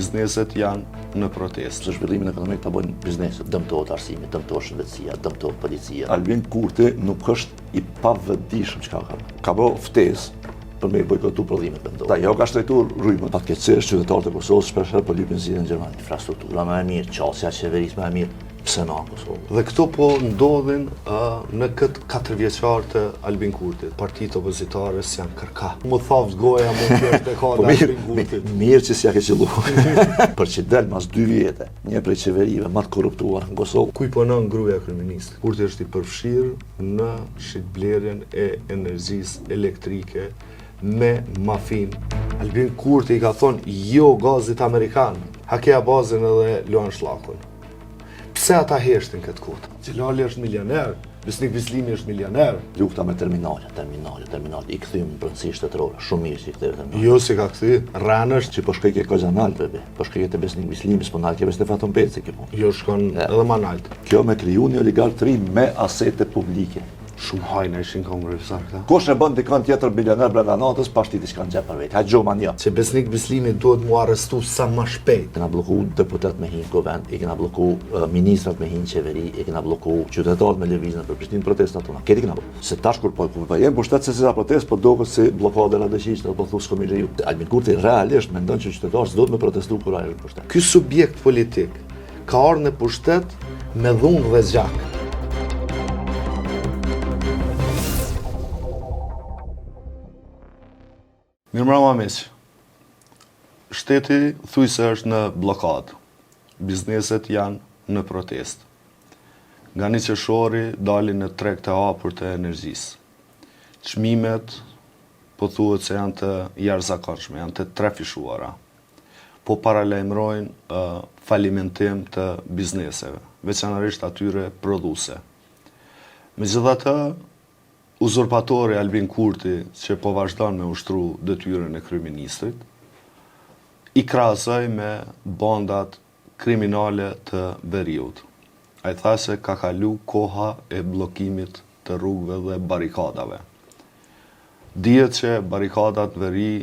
bizneset janë në protestë. Së zhvillimin ekonomik të bojnë bizneset, dëmtohet arsimi, dëmtohet shëndetësia, dëmtohet policia. Albin Kurti nuk është i pavëdijshëm çka ka. Ka bërë ftesë për me bojkotu prodhimet vendore. Jo ka shtrejtuar rrymën. Fatkeqësisht qytetarët e Kosovës shpesh po lypin zgjidhjen në Gjermani. Infrastruktura më e mirë, qasja e qeverisë më e mirë. Pse në Kosovë? Dhe këto po ndodhin në këtë 4 vjeçar të Albin Kurtit. Partitë opozitare janë kërka. Më thavë goja më është e ka Po Albin Kurtit. Mirë që s'ja ke qellu. Për që del mas 2 vjete, një prej qeverive më të korruptuar në Kosovë. Kuj punon gruaja kryeministit? Kurti është i përfshirë në shitblerjen e energjisë elektrike me mafin. Albin Kurti i ka thonë jo gazit amerikan. Hakeja bazën edhe luan shllakun. Pse ata heshtin këtë kohë? Xhelali është milioner, Besnik Bislimi është milioner. Lufta me terminale, i kthym në brendësi shtetërore, shumë mirë që i ktheve terminale. Jo si ka kthy, ranë është që po shkoj ke Kozanal, bebe, po shkoj te Besnik Bislimi, s'po ndal ke Stefan Peci këtu. Jo shkon edhe më lart. Kjo me kriju një oligark të ri me asete publike. Shumë hajna ishin kongresar këta. Kush e bën dikon tjetër milioner brenda natës, pa shtiti s'ka në xhep për vetë. Ha gjoman jo. Se Besnik Bislimi duhet mu arrestu sa më shpejt. Kena blloku deputet me hinë govend, i kena blloku ministrat me hinë qeveri, i kena blloku qytetarët me lëvizjen për Prishtinë protestat tona. Këti kena blloku. Se tash kur po jem pushtet se sa protestë, po duket si bllokada e radhëqishtë apo thos komishë ju. Albin Kurti realisht mendon që qytetarët s'duhet me protestu kur ai është në pushtet. Ky subjekt politik ka ardhur në pushtet me dhunë dhe zgjak. Mirëmbrëma miq. Shteti thujse është në blokadë. Bizneset janë në protestë. Nga 1 qershori dalin në treg të hapur të energjisë. Çmimet po thuhet se janë të jashtëzakonshme, janë të trafishuara. Po paralajmërojnë falimentim të bizneseve, veçanërisht atyre prodhuese. Megjithatë, uzurpatori Albin Kurti, që po vazhdon me ushtru detyrën e kryeministrit, i krahasoi me bandat kriminale të veriut. Ai tha se ka kalu koha e bllokimit të rrugëve dhe barikadave. Dihet që barikadat në veri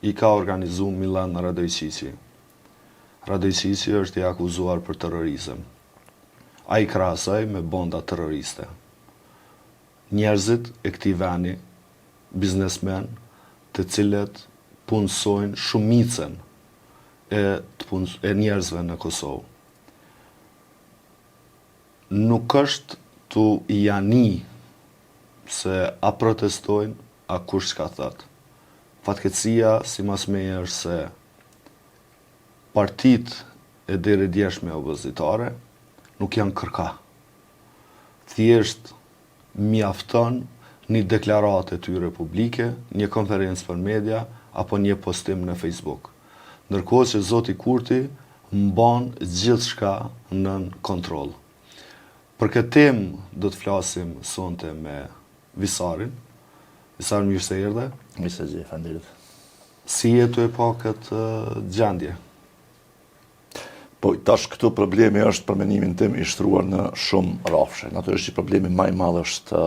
i ka organizuar Milan Radojqiqi. Radojqiqi është i akuzuar për terrorizëm. Ai krahasoi me banda terroriste. Njerëzit e këtij veni, biznesmen, të cilët punësojnë shumicën e njerëzve në Kosovë. Nuk është tu jani se a protestojnë, a kush çka thot. Fatkeqësia sipas meje është se partitë e deri djeshme opozitare nuk janë kërka. Thjesht mjafton një deklaratë e tyre publike, një konferencë për media, apo një postim në Facebook. Ndërkohë që zoti Kurti mban gjithçka nën kontroll. Për këtë temë do të flasim sonte me Visarin. Visar, mirë se erdhe. Mirë se gjej, faleminderit. Si jetu e pa këtë gjendje? Po, tash këtu problemi është për mendimin tim i shtruar në shumë rrafshe. Natyrisht që problemi më i madh është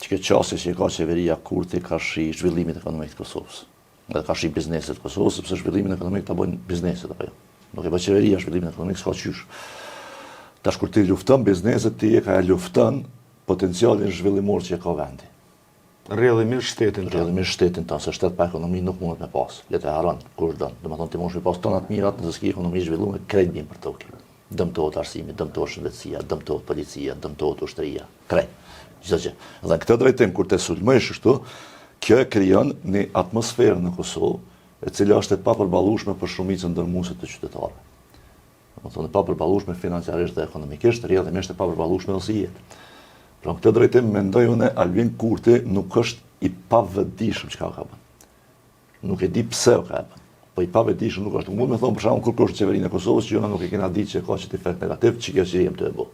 që këtë qasje që ka qeveria Kurti ka shi zhvillimit ekonomik të Kosovës. Edhe ka shi bizneset të Kosovës, sepse zhvillimin ekonomik ta bojnë bizneset apo jo. Nuk e bë qeveria zhvillimin ekonomik, s'ka qysh. Tash kur ti lufton bizneset, ti e ka lufton potencialin zhvillimor që ka vendi. Rrjedhimisht shtetin. Rrjedhimisht shtetin tonë, se shtet pa ekonomi nuk mundet me pas. Le të harron kush don. Domethënë ti mund të pas tonat mirat nëse s'ke ekonomi zhvilluar, krejt bien për tokë. Dëmtohet arsimi, dëmtohet shëndetësia, dëmtohet policia, dëmtohet ushtria, krejt. Çdo gjë. Dhe në këtë drejtim kur te sulmohesh kështu, kjo e krijon një atmosferë në Kosovë, e cila është e papërballueshme për shumicën ndërmuese të qytetarëve. Domethënë e papërballueshme financiarisht dhe ekonomikisht, rrjedhimisht e papërballueshme edhe si jetë. Pra në këtë drejtim mendoj unë Albin Kurti nuk është i pavëdijshëm çka ka bën. Nuk e di pse ka bën. Po i pavëdijshëm nuk është. Mund të them për shembull kur kosh qeverinë e Kosovës që nuk e kena ditë që ka çet efekt negativ, që kjo që jem të e bë.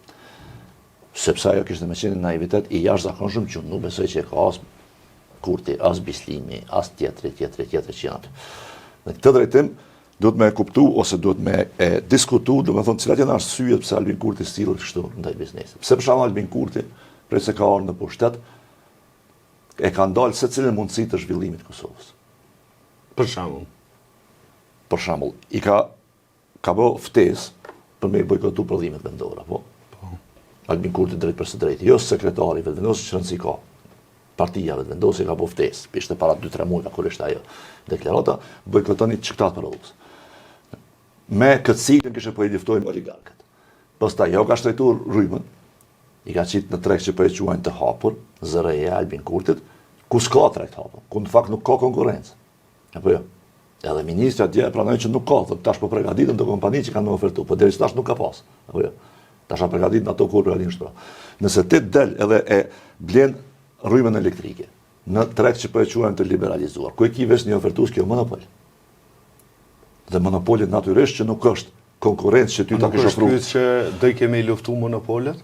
Sepse ajo kishte më qenë naivitet i jashtëzakonshëm që nuk besoj që ka as Kurti, as Bislimi, as tjetri që janë aty. Në këtë drejtim duhet me kuptu ose duhet me diskutu, domethënë cilat janë arsyet pse Albin Kurti sillet kështu ndaj biznesit. Pse për shembull Albin Kurti prej se ka ardhur në pushtet, e ka ndalë secilën mundësi të zhvillimit të Kosovës. Për shembull, i ka ka bo ftesë për me i bojkotu prodhimet vendore, po? Albin Kurti drejt për së drejti, jo sekretari vetë vendosë që rëndësi ka. Partia vetë vendosë ka bo ftesë, pishte para 2-3 muaj, kur ishte ajo deklarata, bojkotoni çiktat prodhues. Me këtë siklën kishte po i luftojnë oligarkët. Pastaj jo ka shtrejtuar rrymën, i ka qitë në treg që po e quajnë të hapur, zërëja Albin Kurtit, ku s'ka treg të hapur, ku në fakt nuk ka konkurrencë. Apo jo? Edhe ministri atje pranojnë që nuk ka, thotë tash po përgatiten të kompani që kanë më ofertu, po deri tash nuk ka pas. Apo jo? Tash përgatiten ato kur përgatin shpra. Nëse ti del edhe e blen rrymën elektrike në treg që po e quajnë të liberalizuar, ku e ki vesh një ofertues kjo monopol. Dhe monopoli natyrisht që nuk është konkurrencë që ty ta kish ofruar. Nuk është që do i kemi luftu monopolet?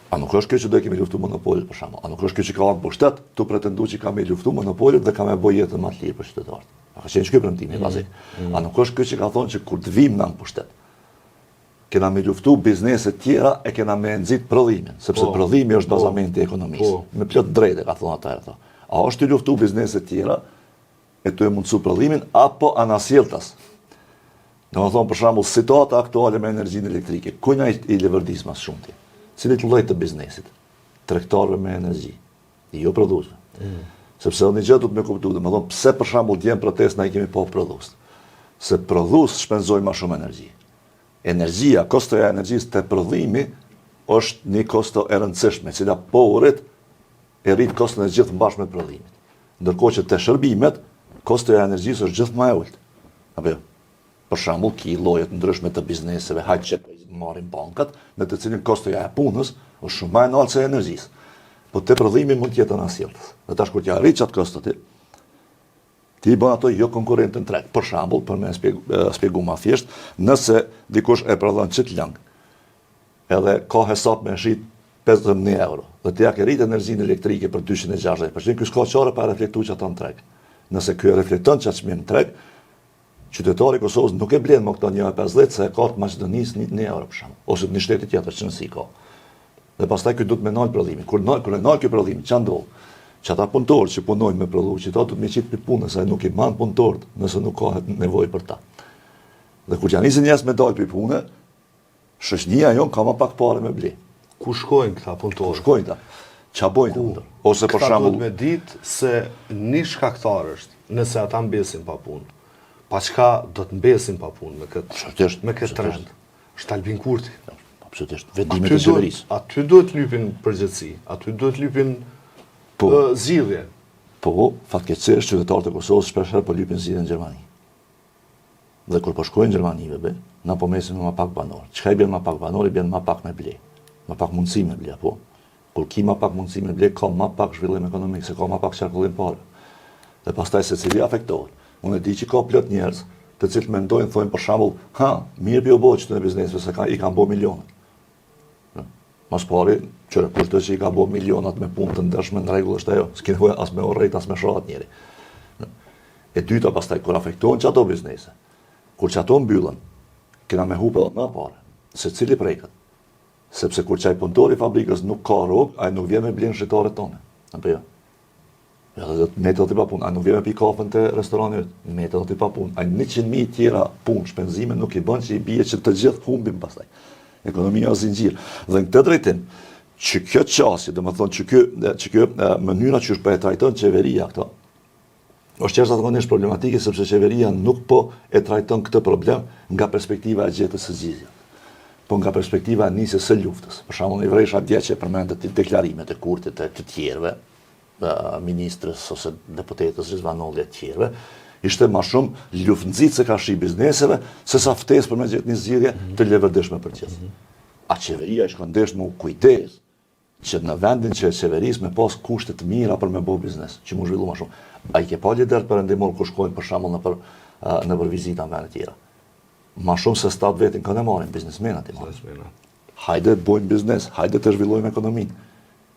A nuk është kjo që do i kemi luftu monopolet për shembull. A nuk është kjo që ka ardhur pushtet, tu pretendu që ka me luftu monopolet dhe ka me bëj jetën më të lirë për qytetarët. A ka qenë shkëp premtimi bazik. A nuk është kjo që ka thonë që kur të vim në pushtet, kena me luftu bizneset tjera e kena me nxit prodhimin, sepse prodhimi është bazamenti i ekonomisë. Me plot drejtë ka thonë ata. A është të luftu bizneset tjera e të e mundësu prodhimin apo anasjeltas? Në më thonë për shembull situata aktuale me energjinë elektrike, kujna i levërdis mas shumëti? Cilit lloj të biznesit? Tregtarëve me energji, jo prodhuesve. Sepse një gjë duhet me kuptu, dhe më thonë pse për shembull djem protest na i kemi pa prodhues. Se prodhues shpenzojnë më shumë energji. Energjia, kostoja e energjisë te prodhimi është një kosto e rëndësishme, e cila po rrit koston e gjithë bashkë me prodhimit. Ndërkohë që te shërbimet, kostoja e energjisë është gjithë më e ulët. Apo jo? Për shembull, ki lloje të ndryshme të bizneseve, hajt që marrin bankat, në të cilin kostoja e punës është shumë më e lartë se e energjisë. Po te prodhimi mund të jetë anasjellës. Dhe tash kur ti arrit çat kostot ti bën ato jo konkurrentën treg. Për shembull, për me shpjegu më thjesht, nëse dikush e prodhon çet lang, edhe ka hesap me shit 50.000 euro, dhe ti ja ke rrit energjinë elektrike për 260%, ky s'ka çfarë pa reflektuar çata në treg. Nëse ky e reflekton çat çmim në treg, qytetari i Kosovës nuk e blen më këto 1.50 se e ka të Maqedonisë 1 euro për shembull, ose në shtete tjetër që nësi ka. Dhe pastaj ky duhet me nal prodhimin. Kur e nal ky prodhim, ç'a ndodh? Që ata punëtorë që punojnë me prodhu, që ta du të me qitë për punës, se nuk i manë punëtorët, nëse nuk ka nevojë për ta. Dhe kur që janë njës me dalë për punë, shoqënia jonë ka ma pak pare me ble. Ku shkojnë këta punëtorë? Ku shkojnë ta? Qa bojnë ta? Ose për shembull, këta duhet me ditë se një shkaktar është, nëse ata mbesin pa punë. Pa çka do të mbesin pa punë me këtë trend? Është Albin Kurti. Absolutisht, vendimet e qeverisë. Aty duhet lypin përgjithësi, aty duhet lypin zgjidhje. Po, fatkeqësisht qytetarët e Kosovës shpeshherë po lypin zgjidhje në Gjermani. Dhe kur po shkojnë në Gjermani, na po mesin me më pak banor. Çka i bën më pak banor, i bën më pak me ble. Më pak mundësi me ble, po. Kur ki më pak mundësi me ble, ka më pak zhvillim ekonomik, se ka më pak qarkullim parë. Dhe pastaj secili afektohet. Unë e di që ka plot njerëz të cilët mendojnë, thonë për shembull, mirë po bëhet çdo biznes se i kanë bë milionat. Mas pari, që kushto që i ka bo milionat me punë të ndërshme në rregull është ajo, s'ki nevojë as me orrejt, as me shahat njeri. E dyta pastaj, kur afektohen që ato biznese, kur që ato mbyllen, kena me hupe dhe më pare, se cili prejkat. Sepse kur që ai punëtori i fabrikës nuk ka rrogë, ai nuk vjen me blenë shqiptarët tonë. Apo jo? Edhe me të pa punë, ai nuk vjen me pi kafën të restoranit, me të pa punë. Ai 100.000 tjera punë, shpenzime nuk i bën që i bie që të gjithë humbim pastaj. Ekonomia është zinxhir. Dhe në këtë drejtim, që kjo qasje, dhe më thonë që kjo mënyra që është për e trajton qeveria këto, është jashtëzakonisht problematike, sepse qeveria nuk po e trajton këtë problem nga perspektiva e gjetës së zgjidhjes, po nga perspektiva e nisjes së luftës. Për shembull, i vresha dje që përmendet deklarimet e Kurtit të tjerëve, ministrës ose deputetës Rizvanolli e tjerëve, ishte ma shumë luftënxit se ka shi bizneseve, se sa ftesë për me gjetë një zgjidhje të levërdishme për gjithë. A qeveria i shkëndesh me kujdes që në vendin që qeverisë me pas kushte të mira për me bo biznes, që mu zhvillu ma shumë. A i ke pa lider perëndimor kur shkojnë për shembull në për vizita në vende tjera. Ma shumë se stat vetin kanë e marrin biznesmenat i marrin. Hajde të bojnë biznes, hajde të zhvillojmë ekonominë.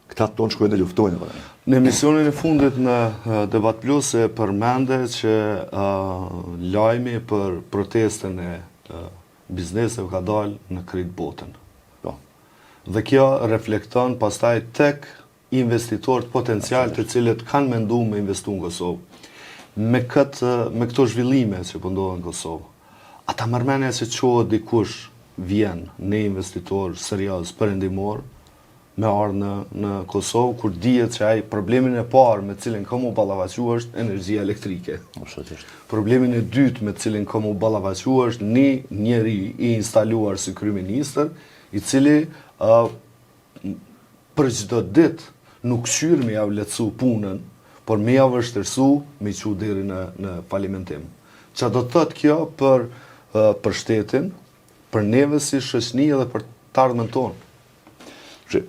Këta tonë shkojnë dhe luftojnë. Në emisionin e fundit në Debat Plus e përmende që lajmi për protestën e bizneseve ka dalë në krejt botën. Dhe kjo reflekton pastaj tek investitorët potencial të cilët kanë mendu me investu në Kosovë. Me këto zhvillime që pëndohen në Kosovë, ata mërmenja se qohë dikush vjen në investitor serios perëndimor me ardhë në Kosovë, kur dihet që ai problemin e parë me cilin ka mu ballavaçu është energjia elektrike. Absolutisht. Problemin e dytë me cilin ka mu ballavaçu është një njeri i instaluar si kryeministër, i cili për çdo ditë nuk qyr me ja vletësu punën, por me ja vështirësu me qu deri në falimentim. Çfarë do të thotë kjo për shtetin, për neve si shoqëni edhe për të ardhmen tonë?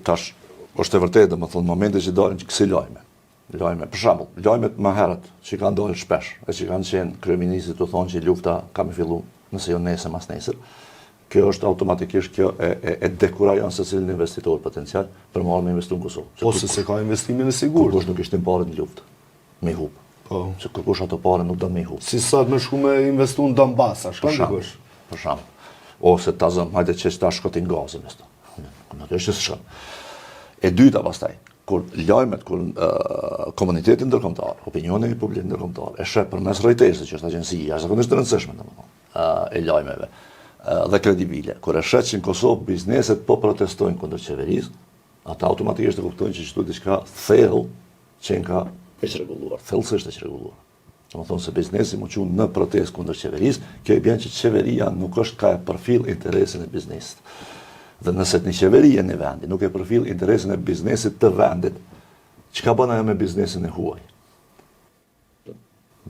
Tash, është e vërtetë, domethënë momente që dalin kësi lajme. Për shembull, lajmet më herët që kanë dalë shpesh, e që kanë qenë kryeministët të thonë që lufta ka me fillu nëse jo nesër mas nesër. Kjo është automatikisht kjo e dekurajon secilin investitor potencial për marrë me investu në Kosovë. Po se ka investimin e sigurt. Kërkush nuk ishte parë në luftë, me hub. Po. Se kërkush ato parë nuk do me hub. Si sot me shku me investu në Donbass, a shkon dikush? Për shembull. Ose ta zëm, hajde që ta shkotin gazin me sto. Nuk është se shkon. E dyta pastaj, kur lajmet, kur komuniteti ndërkombëtar, opinioni publik ndërkombëtar, e sheh përmes Reuters, që është agjensia jashtëzakonisht e rëndësishme domethënë, e lajmeve dhe kredibile. Kur e sheh që në Kosovë bizneset po protestojnë kundër qeverisë, ata automatikisht e kuptojnë që çdo diçka thellë që ka e çrregulluar, thellësisht e çrregulluar. Domethënë se biznesi më qunë në protestë kundër qeverisë, kjo i bën që qeveria nuk është ka e përfill interesin e biznesit. Dhe nëse një qeveri e një vendi nuk e përfill interesin e biznesit të vendit, çka bën ajo me biznesin e huaj?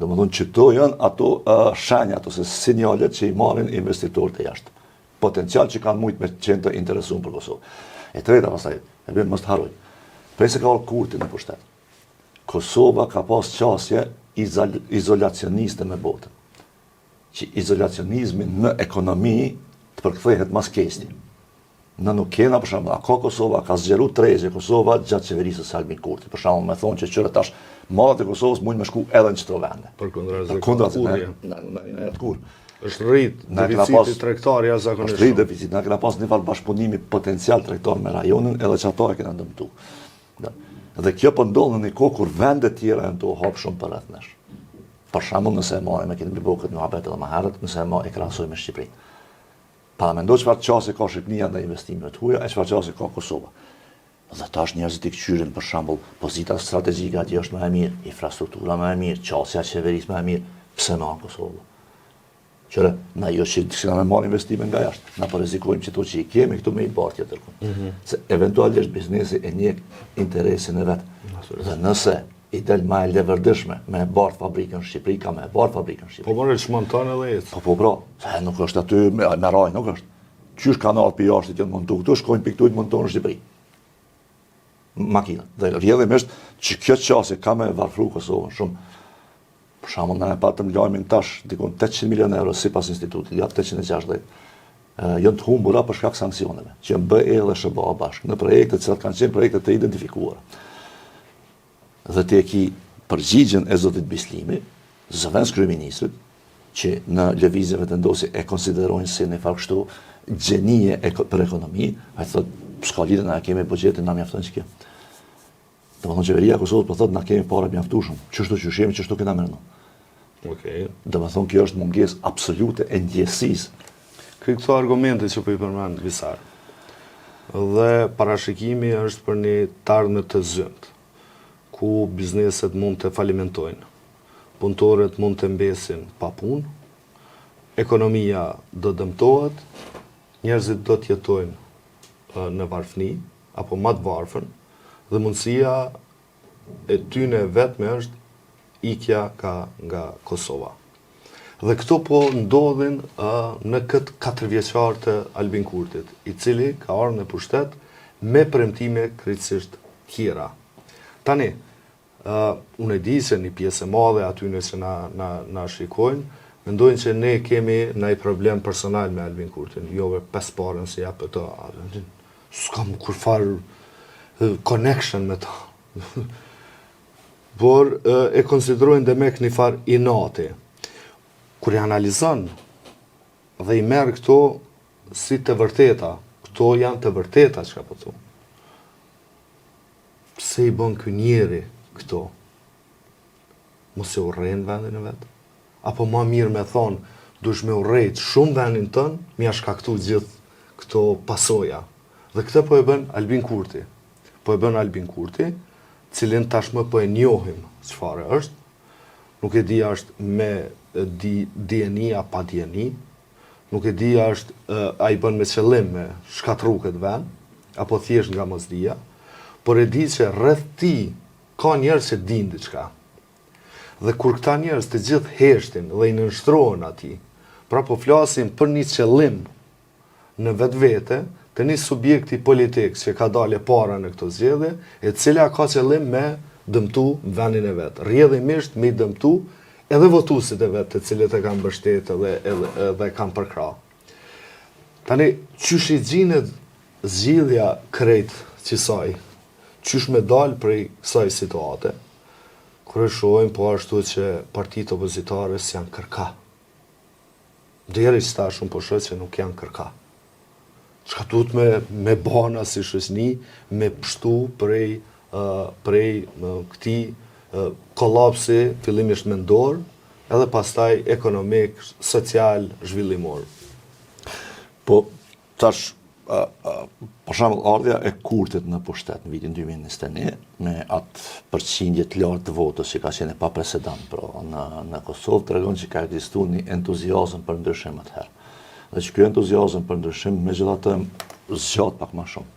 Domethënë që to janë ato shenjat ose sinjalet që i marrin investitorët e jashtë. Potencial që kanë mujt me qenë të interesuar për Kosovë. E treta pastaj, e bëjmë mos të harroj. Prej se ka orë Kurti në pushtet. Kosova ka pas qasje izolacioniste me botën. Që izolacionizmi në ekonomi të përkthehet mas kesti. Në nuk kena, për shembull, ka Kosova ka zgjeru tregje Kosova gjatë qeverisë së Albin Kurti. Për shembull, me thonë që qyre tash mallat e Kosovës mund me shku edhe në çdo vende. Përkundër në kur. Është rrit deficiti tregtar jashtëzakonisht. Është rrit deficit, na kena pas një val bashkëpunimi potencial tregtar me rajonin, edhe çato e kena dëmtu. Dhe kjo po ndodh në një kohë kur vende të tjera janë të hap shumë për rreth nesh. Për shembull, nëse e marrim me këtë blokët në habet edhe më herët, nëse e krahasojmë me Shqipërinë. Pa mendoj çfarë çasti ka Shqipëria ndaj investimeve të huaja, e çfarë çasti ka Kosova. Dhe tash njerëzit i kçyrin për shembull, pozita strategjike atje është më e mirë, infrastruktura më e mirë, çësia e qeverisë më e mirë, pse në Kosovë? Qëre, na jo që na me marrë investime nga jashtë, na po rrezikojmë që to që i kemi këtu me i bartë tjetër. Se eventualisht biznesi e njeh interesin e vet. Dhe nëse i del më e levërdishme me bartë fabrikën në Shqipëri, ka me bartë fabrikën në Shqipëri. Po morë çmonton edhe jetë. Po pra, se nuk është aty me raj, nuk është. Qysh kanal për jashtë që montu këtu, shkojnë për këtu të montojnë në Shqipëri. Makina. Dhe rrjedhimisht që kjo qasje ka me varfru Kosovën shumë. Për shembull, na e patëm lajmin tash, dikon 800 milionë euro sipas institutit, ja 860. Janë të humbura për shkak sanksioneve, që janë BE dhe SBA bashkë, në projekte që kanë qenë projekte të identifikuara. Dhe te ki përgjigjen e zotit Bislimi, zëvendës kryeministrit, që në lëvizjeve të ndosi e konsiderojnë si në fakt kështu gjenie për ekonomi, ai thotë, s'ka lidhje, na kemi buxhetin, na mjafton që kjo. Domethënë qeveria e Kosovës po thotë na kemi parë mjaftueshëm, çështë që shihemi çështë kena më. Okej. Domethënë kjo është mungesë absolute e ndjesisë. Këto argumente që po i përmend Visar. Dhe parashikimi është për një të ardhme të zëndë, ku bizneset mund të falimentojnë, punëtorët mund të mbesin pa punë, ekonomia do dëmtohet, njerëzit do të jetojnë në varfëni, apo më të varfën, dhe mundësia e tyne vetme është ikja nga Kosova. Dhe këto po ndodhin në këtë 4 vjeçar të Albin Kurtit, i cili ka ardhur në pushtet me premtime krejtësisht tjera. Tani, unë e di se një pjesë e madhe atyne që na shikojnë, mendojnë që ne kemi ndaj problem personal me Albin Kurtin, jo me 5 parën si ja për të, s'kam kur farë connection me ta. Por e konsiderojnë dhe me një farë inati. Kur i analizon dhe i merë këto si të vërteta, këto janë të vërteta që ka po thu. Pse i bën ky njeri këto? Mos e urrejnë vendin e vetë? Apo ma mirë me thonë, dush me urrejt shumë vendin tënë, mi a shkaktu gjithë këto pasoja. Dhe këtë po e bën Albin Kurti. Po e bën Albin Kurti, cilin tashmë po e njohim çfarë është. Nuk e di është me dieni a pa dieni. Nuk e di është a i bën me qëllim me shkatru këtë vend, apo thjesht nga mosdia, por e di që rreth ti ka njerëz që din diçka. Dhe kur këta njerëz të gjithë heshtin dhe i nënshtrohen atij, pra po flasim për një qëllim në vetvete, të një subjekti politik që ka dalë para në këto zgjedhje, e cila ka qëllim me dëmtu vendin e vet. Rrjedhimisht me dëmtu edhe votuesit e vet, të cilët e kanë mbështetë dhe kanë përkrah. Tani, qysh i gjinet zgjidhja krejt qësaj, qysh me dalë prej kësaj situate, kur e shohim po ashtu që partitë opozitare janë kërka. Deri që ta shumë po shoh që nuk janë kërka. Çka duhet me bana si shoqëni, me pështu prej këtij kollapsi fillimisht mendor, edhe pastaj ekonomik, social, zhvillimor. Po, tash, për shembull, ardhja e Kurtit në pushtet në vitin 2021, me atë përqindje të lartë të votës që ka qenë pa presedent në Kosovë, tregon që ka ekzistuar një entuziazëm për ndryshim atëherë. Dhe që ky entuziazëm për ndryshim megjithatë zgjat pak më shumë.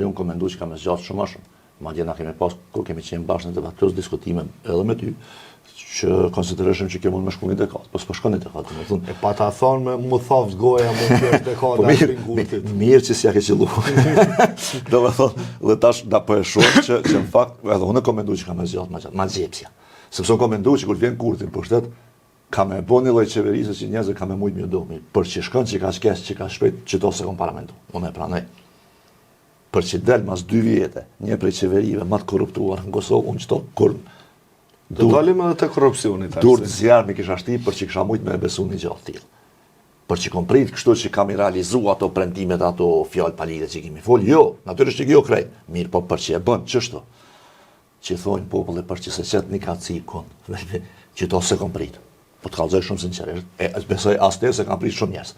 Unë kam menduar që ka më zgjat shumë më shumë. Madje na kemi pas kur kemi qenë bashkë në debatos diskutime edhe me ty, që konsiderojmë që kjo mund më shkon në dekat, po s'po shkon në dekat, domethënë. E pa ta thonë më thaft goja më të dekat në Kurtit. Mirë që s'ja ke qelluar. Domethënë, dhe tash da po e shoh që në fakt edhe unë kam menduar që ka më zgjat më xhepsja. Sepse unë kam menduar që kur vjen Kurti në pushtet, ka me bo një lloj qeverisë që njerëzit ka me mujt më domi, për që shkon që ka shkes, që ka shpejt, që to se kom parlamentu. Unë e pranoj. Për që del mas 2 vjete, një prej qeverive më të korruptuar në Kosovë, unë qëto kur do dalim edhe të korrupsionit. Dur të zjarë mi kisha shti për që kisha mujt me besu një gjallë tillë. Për që kom prit kështu që kam i realizu ato premtimet, ato fjalë palide që kemi fol, jo, natyrisht që jo krejt, mirë po për që e bën, ç'është? Që thonë populli për që se qet një kaci ikon, që to se kom prit. Po të kallëzoj shumë sinqerisht, besoj asnjë se kam prit shumë njerëz.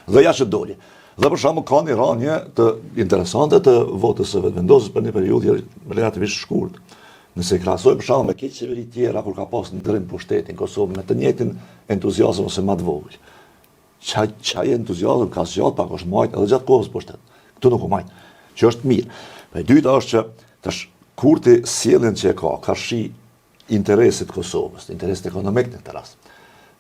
Dhe ja që doli. Dhe për shembull ka një rënje të interesante të votës së vetvendosjes për një periudhë relativisht shkurt. Nëse krahasoj për shembull me këtë qeveri tjera kur ka pas ndrim pushtetin Kosovë me të njëjtin entuziazëm ose më të vogël. Çaj entuziazëm ka zgjat pak është majt edhe gjatë kohës pushtet. Këtu nuk u majt, që është mirë. E dyta është që tash Kurti sjelljen që e ka shi interesit Kosovës, interesit ekonomik në këtë rast.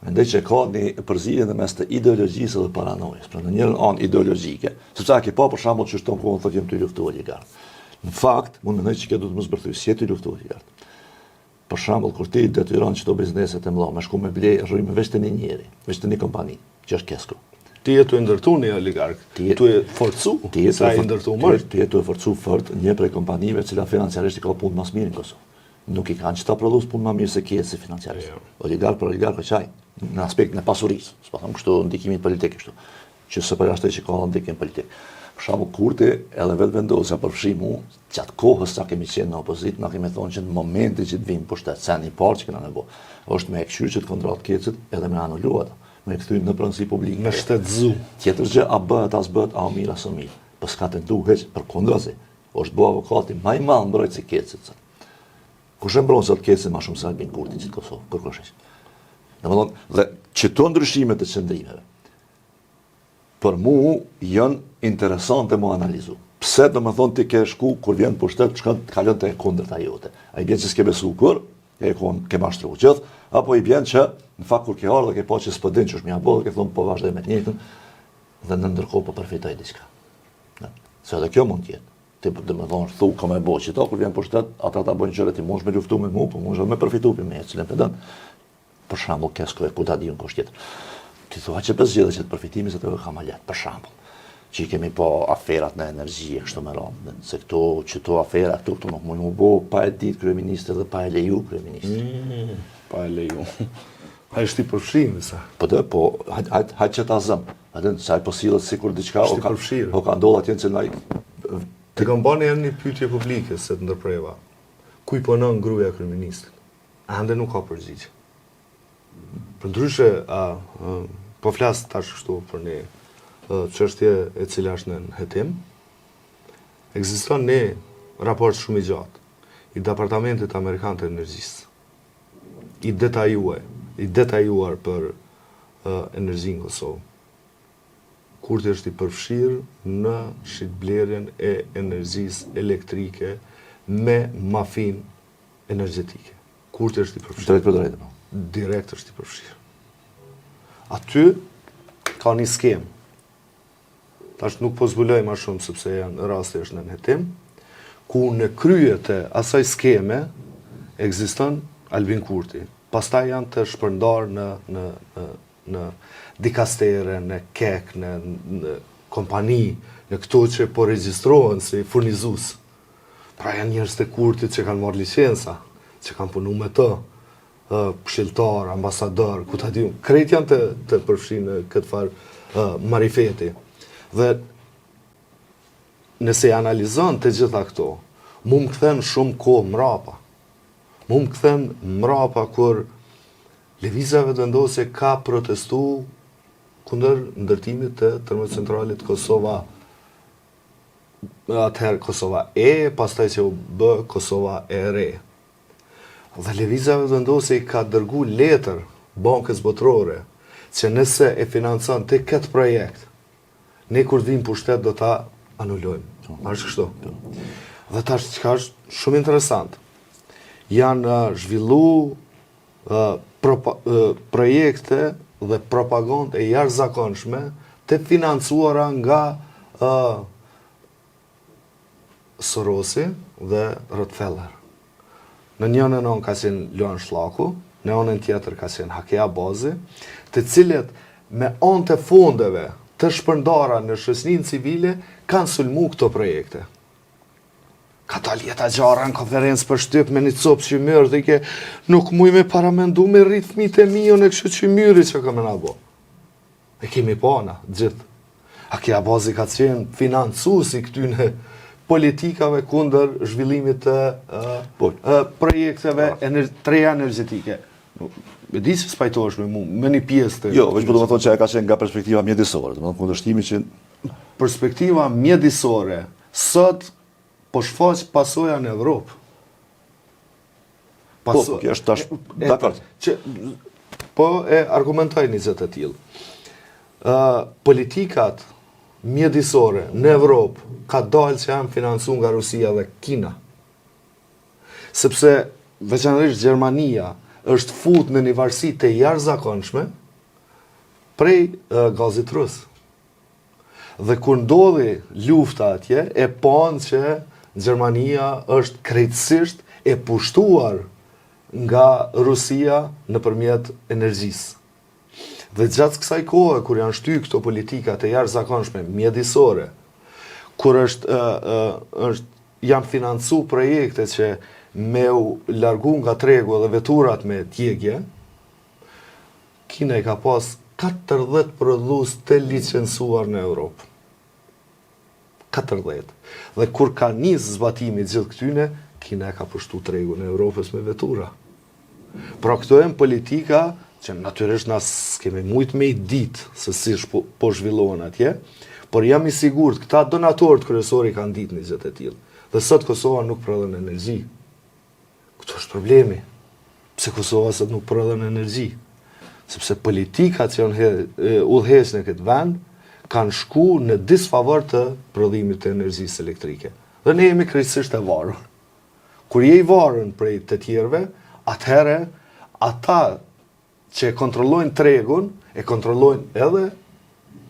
Mendoj që ka një përzierje në mes të ideologjisë dhe paranojës. Pra në njërin anë ideologjike, sepse ke pa për shembull që shton kohën thotë jam të luftuar oligark. Në fakt, mund mendoj që kjo duhet të mos bërthyj, si të luftuar oligark. Për shembull, kur ti detyron çdo bizneset e mëdha me shku me blej rrymë veç të një njeri, veç të një kompani, që është Kesko. Ti je të ndërtu një oligark, ti je forcu, sa i ndërtu më. Ti je të forcu fort një prej kompanive që financiarisht i ka punë më mirë në Kosovë. Nuk i kanë qëta prodhus punë më mirë se kjesi financiarisht. Oligark për oligark për qaj, në aspekt në pasurisë, s'pa thëmë kështu ndikimit politik kështu, që së përjashtoj që ka ndikim politik. Për shembull Kurti edhe vetë vendosja përfshi mu, gjatë kohës sa kemi qenë në opozit, na kemi thonë që në momentin që të vim pushtet, sen i parë që kena nevojë, është me e këshyrë që të kontratë kecit edhe me anullu ata, me e kthyer në pronësi publike. Me shtetëzu. Tjetër gjë, a bëhet as bëhet, a mirë as mirë. Po s'ka tentu heq, përkundrazi, është bo avokati më i madh mbrojtësi kecit. Kush e mbron sot kecin më shumë se Albin Kurti në Kosovë, kërkosh. Domethënë, dhe çto ndryshimet e qendrimeve. Për mu janë interesante më analizu. Pse domethënë ti ke shku kur vjen pushtet, çka kalon te kundërta jote. Ai bën se s'ke besu kur, ke mashtruar gjithë, apo i bën që në fakt kur ke ardhur dhe ke pa që s'po din ç'është më apo, ke thonë po vazhdoj me të njëjtën dhe në ndërkohë po përfitoj diçka. Se edhe kjo mund të jetë. Ti do të thonë thu kam e bëj çito kur vjen pushtet, ata ta bëjnë gjëra ti mund të luftu me mua, po mund të më përfitoj me cilën pedon. Për shembull Kesko e ku ta diun kush tjetër. Ti thua që pas gjithë që të përfitimi se të ka malet, për shembull. Që kemi po aferat në energji kështu me radhë, se këto çto afera këtu nuk mund të bëu pa e ditë kryeministri dhe pa e leju kryeministri. Pa e leju. Ai është i përfshirë sa. Po hajtë që ta zëm. Atë sa po sillet sikur diçka o ka ndodhur atje që nai të kam bani një pyetje publike se të ndërpreva. Kuj punon gruaja e kryeministrit? Ande nuk ka përgjigje. Përndryshe, po flas tash kështu për një çështje e cila është në hetim. Ekziston një raport shumë i gjatë i Departamentit Amerikan të Energjisë, i detajuar për energjinë në Kosovë. Kurti është i përfshirë në shitblerjen e energjisë elektrike me mafin energjetike. Kurti është i përfshirë. Drejt për drejt. Direkt është i përfshirë. Aty ka një skemë. Tash nuk po zbuloj më shumë sepse janë rasti është në hetim, ku në krye të asaj skeme ekziston Albin Kurti. Pastaj janë të shpërndar në dikastere, në kek, në kompani, në këto që po regjistrohen si furnizues. Pra janë njerëz të Kurtit që kanë marrë licenca, që kanë punu me të, këshilltar, ambasador, ku ta di, krejt janë të përfshinë në këtë farë marifeti. Dhe nëse analizon të gjitha këto, mu më kthen shumë kohë mrapa. Mu më kthen mrapa kur lëvizjave të vendosje ka protestu kundër ndërtimit të termocentralit Kosova, atëherë Kosova E, pastaj që u bë Kosova E Re. Dhe lëvizjave të vendosje ka dërgu letër bankës botërore që nëse e financon të këtë projekt, ne kur vim pushtet do ta anullojmë. Është kështu. Dhe tash çka është shumë interesant. Janë zhvillu projekte dhe propagandë e jashtëzakonshme të financuara nga Sorosi dhe Rockefeller. Në njënën anë ka qenë Luan Shllaku, në anën tjetër ka qenë Hakea Bazi, të cilët me anë të fondeve të shpërndara në shoqërinë civile kanë sulmu këto projekte. Ka dalë jeta gjara në konferencë për shtyp me një copë qymyrë dhe ke nuk muj me paramendu me rritë fëmijët e mi në kështu qymyri që këmë nga bo. E kemi pana, gjithë. Hakea Bazi ka qenë financuesi këtyne politikave kundër zhvillimit të projekteve treja energjetike. E di që spajtohesh me mu, me një pjesë të... Jo, veç po do më thonë që e ka qenë nga perspektiva mjedisore, do më thonë kundërshtimi që... Perspektiva mjedisore, sot po shfaq pasoja në Evropë. Po, kjo është tash... Dakord. Po e argumentoj një gjë të tillë. Politikat mjedisore në Evropë ka dalë që janë financuar nga Rusia dhe Kina. Sepse veçanërisht Gjermania është fut në një varësi të jashtëzakonshme prej gazit rus. Dhe kur ndodhi lufta atje, e panë që Gjermania është krejtësisht e pushtuar nga Rusia nëpërmjet energjisë. Dhe gjatë kësaj kohe, kur janë shty këto politikat e jashtëzakonshme mjedisore, kur janë financu projekte që me u largu nga tregu dhe veturat me tjegje, Kina i ka pas 40 prodhues të licencuar në Europë. 40. Dhe kur ka nis zbatimi gjithë këtyne, Kina e ka pushtu tregu në Europës me vetura. Pra këto e në politika që natyrisht na s'kemi mujt me i ditë se si po zhvillohen atje, por jam i sigurt këta donatorët kryesori kanë ditë një gjë të tillë. Dhe sot Kosova nuk prodhon energji. Këto është problemi. Pse Kosova sot nuk prodhon energji? Sepse politikat që janë udhëheqë në këtë vend kanë shku në disfavor të prodhimit të energjisë elektrike. Dhe ne jemi krejtësisht e varur. Kur je i varur prej të tjerëve, atëherë ata që e kontrollojnë tregun, e kontrollojnë edhe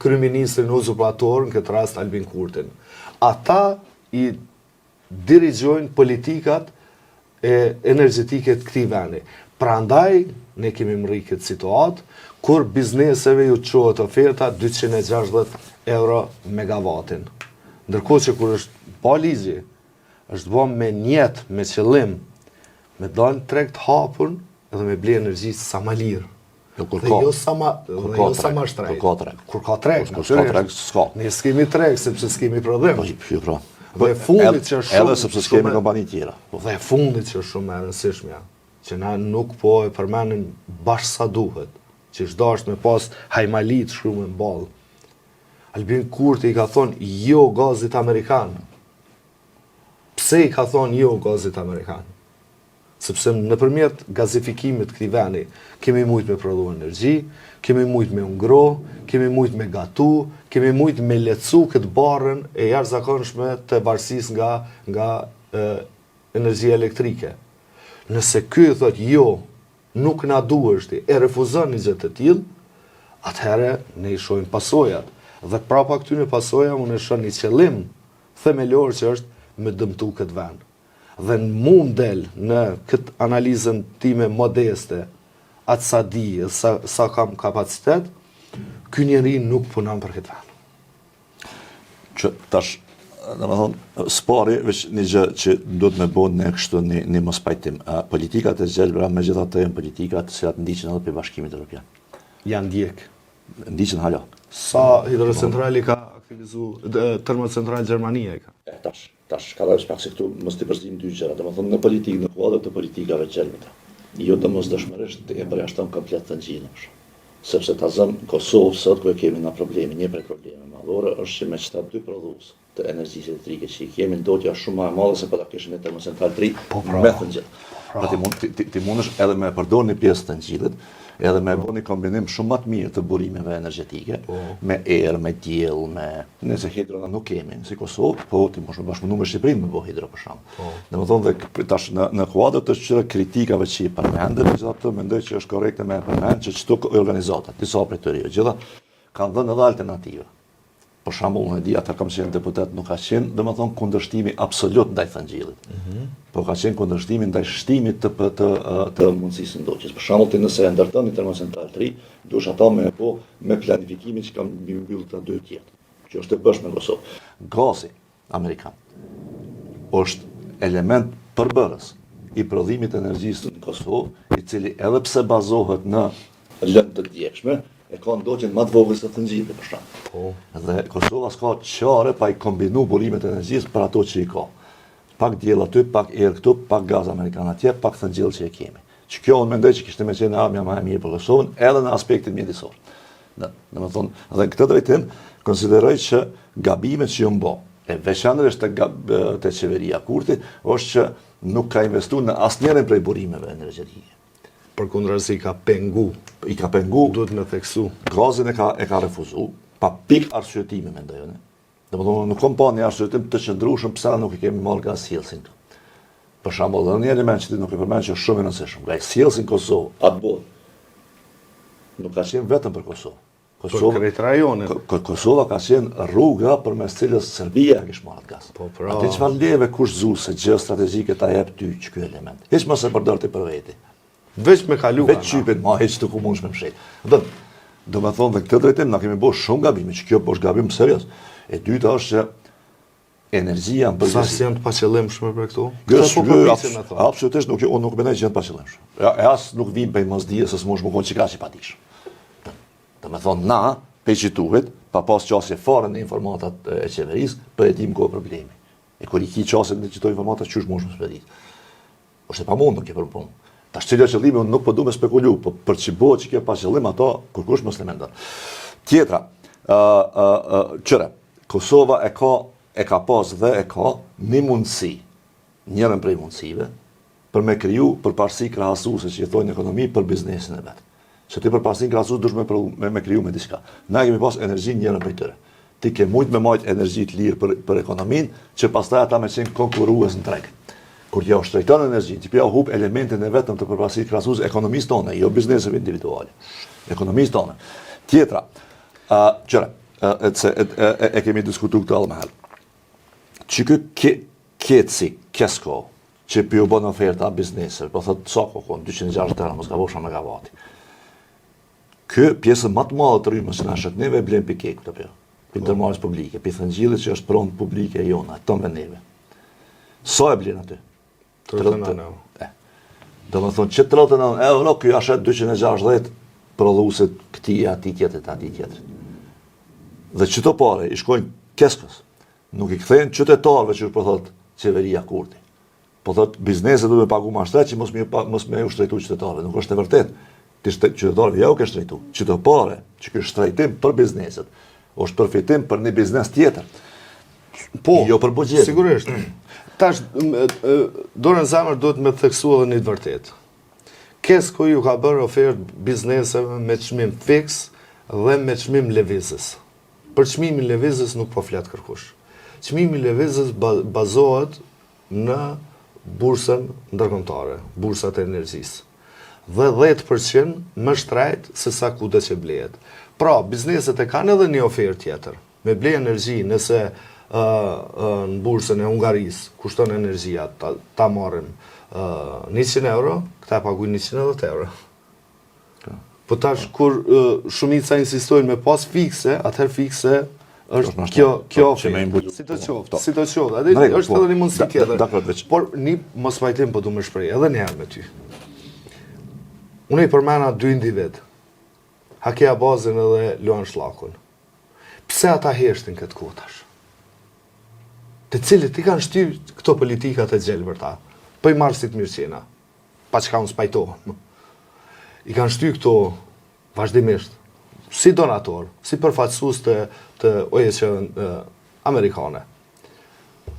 kryeministrin uzurpator, në këtë rast Albin Kurtin. Ata i dirigjojnë politikat e energjetike të këtij vendi. Prandaj ne kemi mri këtë situatë kur bizneseve ju çohet oferta 260 euro megavatin. Ndërkohë që kur është pa ligji, është bën me njet, me qëllim, me dalë treg të hapur edhe me ble energji sa më lirë. Kur ka treg, s'ka. Ne s'kemi treg sepse s'kemi prodhim. Po. Dhe fundit që është edhe sepse s'kemi kompani tjera. Dhe fundit që është shumë e rëndësishme, që na nuk po e përmenim bashkë sa duhet, që është me pas hajmalit shkruar në ballë. Albin Kurti i ka thonë jo gazit amerikan. Pse i ka thonë jo gazit amerikan? Sepse nëpërmjet gazifikimit këtij vendi kemi mujt me prodhu energji, kemi mujt me ngro, kemi mujt me gatu, kemi mujt me lecu këtë barrën e jashtëzakonshme të varësisë nga energjia elektrike. Nëse ky thot jo, nuk na duheshti, e refuzon një gjë të tillë, atëherë ne i shohim pasojat. Dhe prapa këtyre pasojave unë shoh një qëllim themelor që është me dëmtu këtë vend. Dhe mund del në këtë analizën time modeste, atë sa di, sa kam kapacitet, ky njeri nuk punon për këtë vend. Që tash, domethënë, spari veç një gjë që duhet me bënë ne kështu një mos pajtim. Politikat e gjelbra megjithatë janë politika të cilat ndiqen edhe për Bashkimin Evropian. Janë ndjek. Ndiqen hala. Sa hidrocentrali ka aktivizu, termocentrali Gjermania e ka. Tash, ka dhe shpak se këtu mos të përzim dy gjëra, domethënë në politikë, në kuadër të politikave gjelbra. Jo domosdoshmërisht e përjashton komplet të ngjitshëm. Sepse ta zëm Kosovë sot ku e kemi na probleme, një prej problemeve madhore është që me çta dy prodhues të energjisë elektrike që i kemi ndotja shumë më e madhe se po ta kishim në termocentral 3 me të ngjit. Po ti mundesh edhe me përdor një pjesë të ngjillit, edhe me bëni kombinim shumë më të mirë të burimeve energjetike, me erë, me diell, nëse hidro nuk kemi, si Kosovë, po ti mos më bashkëpunon me Shqipërinë me bëj hidro për shemb. Domethënë dhe tash në kuadër të çdo kritikave që i përmendën, gjithatë mendoj që është korrekte me përmend që çdo organizata, disa prej tyre, gjitha kanë dhënë edhe alternativa. Për shembull, unë di ata kam qenë deputet, nuk ka qenë, domethënë kundërshtimi absolut ndaj thëngjillit. Po ka qenë kundërshtimi ndaj shtimit të mundësisë ndotjes. Për shembull, ti nëse e ndërton një termocentral 3, duhet ata me planifikimin që kanë mbyllur ta dy tjetër, që është e bëshme në Kosovë. Gazi amerikan është element përbërës i prodhimit të energjisë në Kosovë, i cili edhe pse bazohet në lëndë të ndjekshme, e ka ndotjen më të vogël se të ngjillit për shemb. Dhe Kosova s'ka çare pa i kombinu burimet e energjisë për ato që i ka. Pak diell aty, pak erë këtu, pak gaz amerikan atje, pak thëngjell që e kemi. Që kjo unë mendoj që kishte më qenë armja më e mirë për Kosovën, edhe në aspektin mjedisor. Domethënë, dhe në këtë drejtim konsideroj që gabimet që u bë, e veçanërisht te qeveria Kurti, është që nuk ka investuar në asnjërin prej burimeve energjetike. Përkundrazi i ka pengu, duhet me theksu. Gazin e ka refuzu, pa pik arsyetime mendoj unë. Domethënë nuk kam pa një arsyetim të qëndrueshëm pse nuk i kemi marrë gaz sjellsin këtu. Për shembull, edhe një element që ti nuk e përmend që është shumë i rëndësishëm, nga sjellsin Kosovë, atë botë nuk ka qenë vetëm për Kosovë. Për krejt rajonin. Kosova ka qenë rruga përmes cilës Serbia kishte marrë gaz. Atë çfarë leve kush zuse gjë strategjike ta jep ty ky element. Hiç mos e përdor ti për veti. Veç me kalu. Veç qypet ma heq të ku mundsh me mshet. Do me thonë dhe këtë drejtim, na kemi bërë shumë gabime, që kjo është gabim serios. E dyta është që energjia në përgjithësi. Sa janë të paqëllimshme për këtu? Absolutisht nuk, unë nuk mendoj që janë të paqëllimshme. E as nuk vim për mosdije se s'mosh më konë që ka që patish. Do me thonë na, pe që tuhet, pa pas qasje fare në informatat e qeverisë, për e dim ko problemi. E kur i ki qasje në qëto informatat, qysh mosh më spedit. Është e pa mund nuk e për punë. Ta shqilja qëllimi, unë nuk po du me spekulu, po për që bëhet që kjo pa qëllim, ato kërkush mos le mendon. Tjetra, qëre, Kosova e ka pas dhe e ka një mundësi, njërën prej mundësive, për me kriju përparësi krahasuese që i thojnë ekonomi për biznesin e vetë. Që ti përparësi krahasues dush me kriju me diçka. Na kemi pas energji njërën prej tëre. Ti ke mujt me majt energji të lirë për ekonomin, që pastaj ata me qenë konkurues në treg. Kur ja ushtrejton energjin, ti pja hub elementin e vetëm të përparësit krahasues ekonomisë tonë, jo bizneseve individuale. Ekonomisë tonë. Tjetra, e kemi diskutu këtë allë me herë. Që keci, kesko, që pjo bënë oferta bizneseve, po thëtë sa kokon, 260 euro, mos ka vosha megavati. Kë pjesën më të madhe të rrymës që na shet neve e blen për kekë të pjo. Për ndërmarrjes publike, për thëngjillit që është pronë publike e jona, të tonë neve. Sa e blen aty? 39 euro. Do më thonë që 39 euro, kjo ashet 260 prodhuset këti e ati tjetër. Dhe qëto pare i shkojnë keskës, nuk i kthejnë qytetarëve që po thot qeveria Kurti. Po thot bizneset du me pagu ma shtret që mos me ushtrejtu qytetarëve, nuk është e vërtet. qytetarëve ja u ke shtrejtu. Qytetare që ky shtrejtim për bizneset është përfitim për një biznes tjetër. Po, jo për buxhetin. Sigurisht. Tash dorën zemër duhet me theksu edhe një të vërtet. Kesko ju ka bërë ofertë bizneseve me çmim fiks dhe me çmim lëvizës. Për çmimin lëvizës nuk po flet kërkush. Çmimi lëvizës bazohet në bursën ndërkombëtare, bursat e energjisë. Dhe 10% më shtrejt se sa kudo që blehet. Pra, bizneset e kanë edhe një ofertë tjetër. Me ble energji, nëse në bursën e Hungarisë kushton energjia, ta marrim 100 euro, këta paguajnë 120 euro. Po tash kur shumica insistojnë me pas fikse, atëherë fikse është kjo si të qoftë. Është edhe një mundësi tjetër. Por një mos vajtim po du më shprej edhe një herë me ty. Unë i përmena 2 individ, Hakea Bazin edhe Luan Shlakun. Pse ata heshtin këtë kotash? Të cilit i kanë shtyr këto politikat e gjelbërta, po i marrë si të mirëqena, pa çka unë spajtohem. I kanë shtyr këto vazhdimisht, si donator, si përfaqësues të OEC amerikane.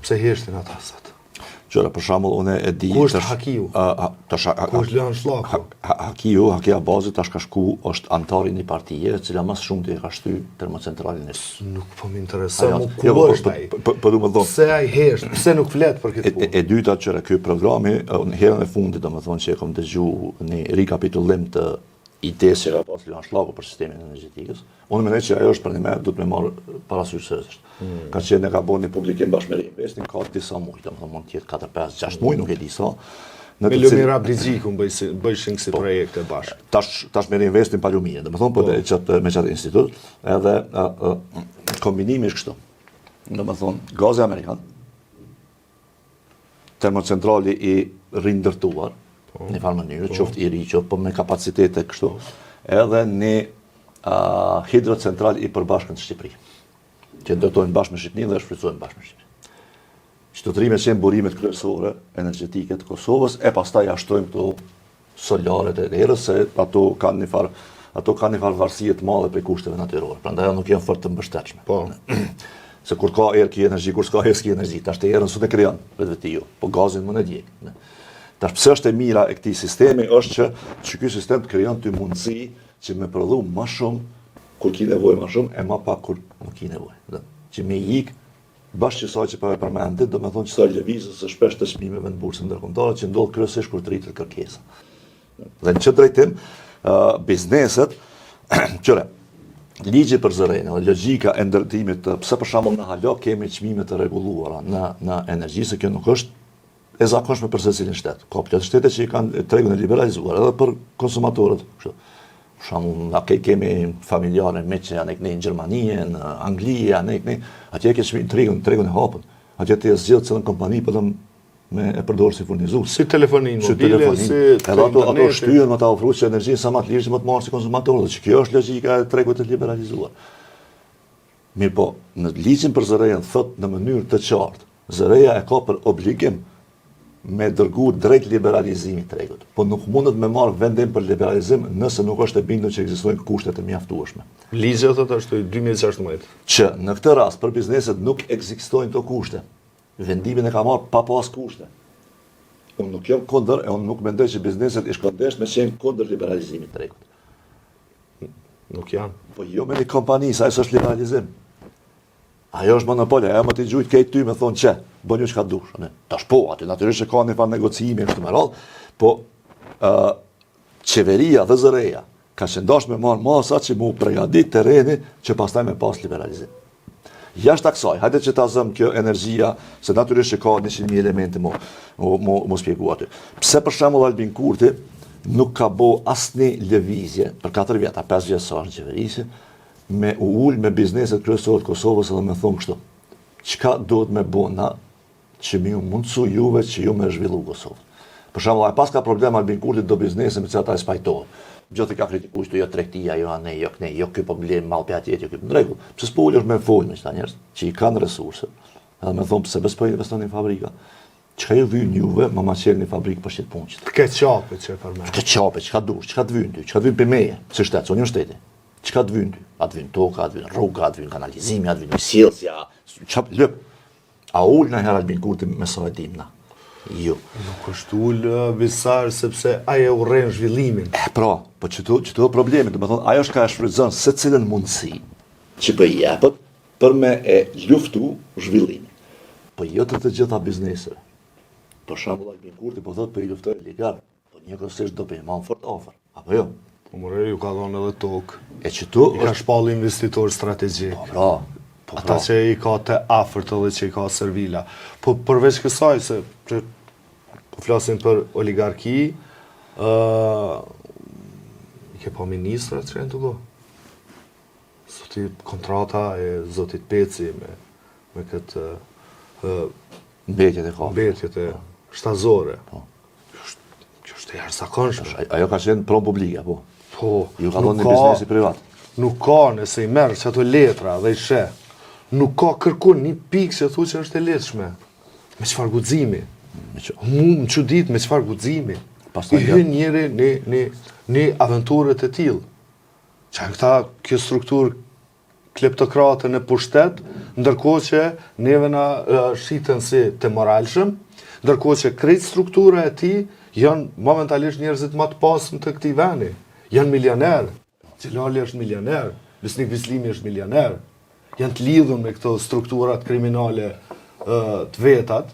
Pse heshtin ata sot? Qëra, për shembull, unë e di... Ku është Hakiu? Ku është Luan Shlaku? Hakiu, Hakea Bazi, tash ka shku, është antari një partije, cila mas shumë të i ka shty termocentralin e... Nuk po më intereson, mu ku është ai? Po du më thonë... Pse ai hesht? Pse nuk flet për këtë punë? E dyta, qëra, ky programi, në herën e fundit, do më thonë që e kom dëgju një rikapitullim të idesë që ka pas Luan Shlaku për sistemin energjetikës. Unë mendoj që ajo është për një me, du të me marrë parasysh seriozisht. Ka qenë ka bërë një publikim bashkë me Reinvestin, ka disa muaj, domethënë mund të jetë 4, 5, 6 muaj, nuk e di sa. Me Lumira Briziku bëjshin kësi projekte bashkë. Tash me Reinvestin pa lumire, domethënë po me çat institut, edhe kombinimi është kështu. Domethënë gazi amerikan, termocentrali i rindërtuar, në farë mënyrë, qoftë i ri, qoftë po me kapacitete kështu, edhe një hidrocentral i përbashkën të Shqipëri, që ndërtojnë bashkë me Shqipërinë dhe shfrytëzohen bashkë me Shqipërinë. Qytetërimet qenë burimet kryesore energjetike të Kosovës, e pastaj ashtrojmë këto solaret e erës, se ato kanë një farë varësie të madhe për kushteve natyrore, prandaj nuk janë fort të mbështetshme. Po. Se kur ka erë ki energji, kur s'ka erë s'ki energji, tash të erën sot e krijon vetveti jo, po gazin më në djeg. Tash pse është e mira e këtij sistemi është që ky sistem të krijon ty mundësi që me prodhu më shumë kur ki nevojë më shumë, e më pak kur nuk ki nevojë. Që me ik bashkë kësaj që po e përmendit, do të thonë që sa lëvizjes së shpesh të çmimeve në bursën ndërkombëtare që ndodh kryesisht kur të rritet kërkesa. Dhe në çdo drejtim, bizneset, qëre, ligji për zërin, dhe logjika e ndërtimit, pse për shembull në hala kemi çmime të rregulluara në energji, se kjo nuk është e zakonshme për secilin shtet. Ka plot shtete që i kanë tregun e liberalizuar edhe për konsumatorët, kështu. Për shembull, na kemi familjare me që janë në Gjermani, në Angli, janë atje ke tregun e hapur. Atje të zgjidh cilën kompani po me e përdor si furnizues. Si telefoni mobile, si ato shtyhen me ta ofruar energjinë sa më të lirë që më të marrë si konsumatorët, që kjo është logjika e tregut të liberalizuar. Mirë po, në ligjin për zërejën thot në mënyrë të qartë, zëreja e ka për obligim me dërgu drejt liberalizimit tregut, po nuk mundet me marrë vendim për liberalizim nëse nuk është e bindur që ekzistojnë kushtet e mjaftueshme. Ligji thotë ashtu 2016. Që në këtë rast për bizneset nuk ekzistojnë këto kushte. Vendimin e ka marrë pa pas kushte. Unë nuk jam kundër, e unë nuk mendoj që bizneset i shkëndesh me qenë kundër liberalizimit tregut. Nuk janë. Po jo me një kompani, sa është liberalizim. Ajo është monopolja, ajo më t'i gjujt kejt ty me thonë që, bënju që ka dush. Tash po, aty natyrisht që ka një farë negociimi kështu me radhë, po qeveria dhe zëreja ka qendash me marrë masa që mu pregadit tereni që pastaj me pas liberalizim. Jashtë aksaj, hajde që ta zëm kjo energjia, se natyrisht që ka 100.000 elemente mu spjegu aty. Pse për shembull Albin Kurti nuk ka bo asnjë lëvizje për 4 vjeta, 5 vjet sa në qeverisje, me u ullë me bizneset kryesore të Kosovës edhe me thonë kështu. Çka duhet me bona që mi ju mundësu juve që ju me zhvillu Kosovë. Për shembull, ai pas ka problem Albin Kurti do biznese me që ata e spajtohen. Gjithë ka kritikuar jo tregtia, jo anë, jo këne, jo ky po blen mall pe atje, jo ky në rregull. Pse s'po ulesh me folë me këta njerëz që i kanë resurse. Edhe me thonë pse besoj investoni në fabrika. Çka ju vyn juve, ma qenë një fabrikë për shqit punqit. Keqapit që e përmen. Çka qape, çka dush, çka të vyn ty, çka të vyn për meje, se shtet, sonë shteti. Çka të vyn ty? Atë vyn toka, atë vyn rruga, atë vyn kanalizimi, atë vyn sjellja. Çap lëp. A ul në herë Albin Kurti me sa e dimna. Jo. Nuk është ullë visar sepse aje urren zhvillimin. Pra, po çto problemi, do të thonë, ajo është ka shfrytëzon secilën mundësi që po i japet për me e luftu zhvillimin. Po jo të gjitha bizneseve. Për shembull Albin Kurti po thotë po i luftoj oligark, po njëkohësisht do të marr fort ofër. Apo jo? Po more ju ka dhënë edhe tokë. E që tu I ka shpall investitor strategjik. Po pra, po Ata që i ka të afërt edhe që i ka servila. Po përveç kësaj se po flasim për oligarki, i ke pa ministrat që janë të go. Zoti kontrata e zotit Peci me këtë mbetjet e ka. mbetjet e shtazore. Po. Kjo është e jashtëzakonshme. Ajo ka qenë pro publike, po. Po, Ju ka dhënë një biznesi privat. nuk ka nëse i merr që ato letra dhe i sheh. Nuk ka kërkun një pikë që thu që është e lehtëshme. Me çfarë guximi? Më çudit me çfarë guximi. Pastaj I hyn njëri në aventurët e tillë. Kjo strukturë kleptokrate në pushtet, ndërkohë që neve na shiten si të moralshëm, ndërkohë që krejt struktura e tij janë momentalisht njerëzit më të pasëm të këtij vendi. Janë milioner. Xhelali është milioner, Besnik Bislimi është milioner. Janë të lidhur me këto strukturat kriminale të vetat.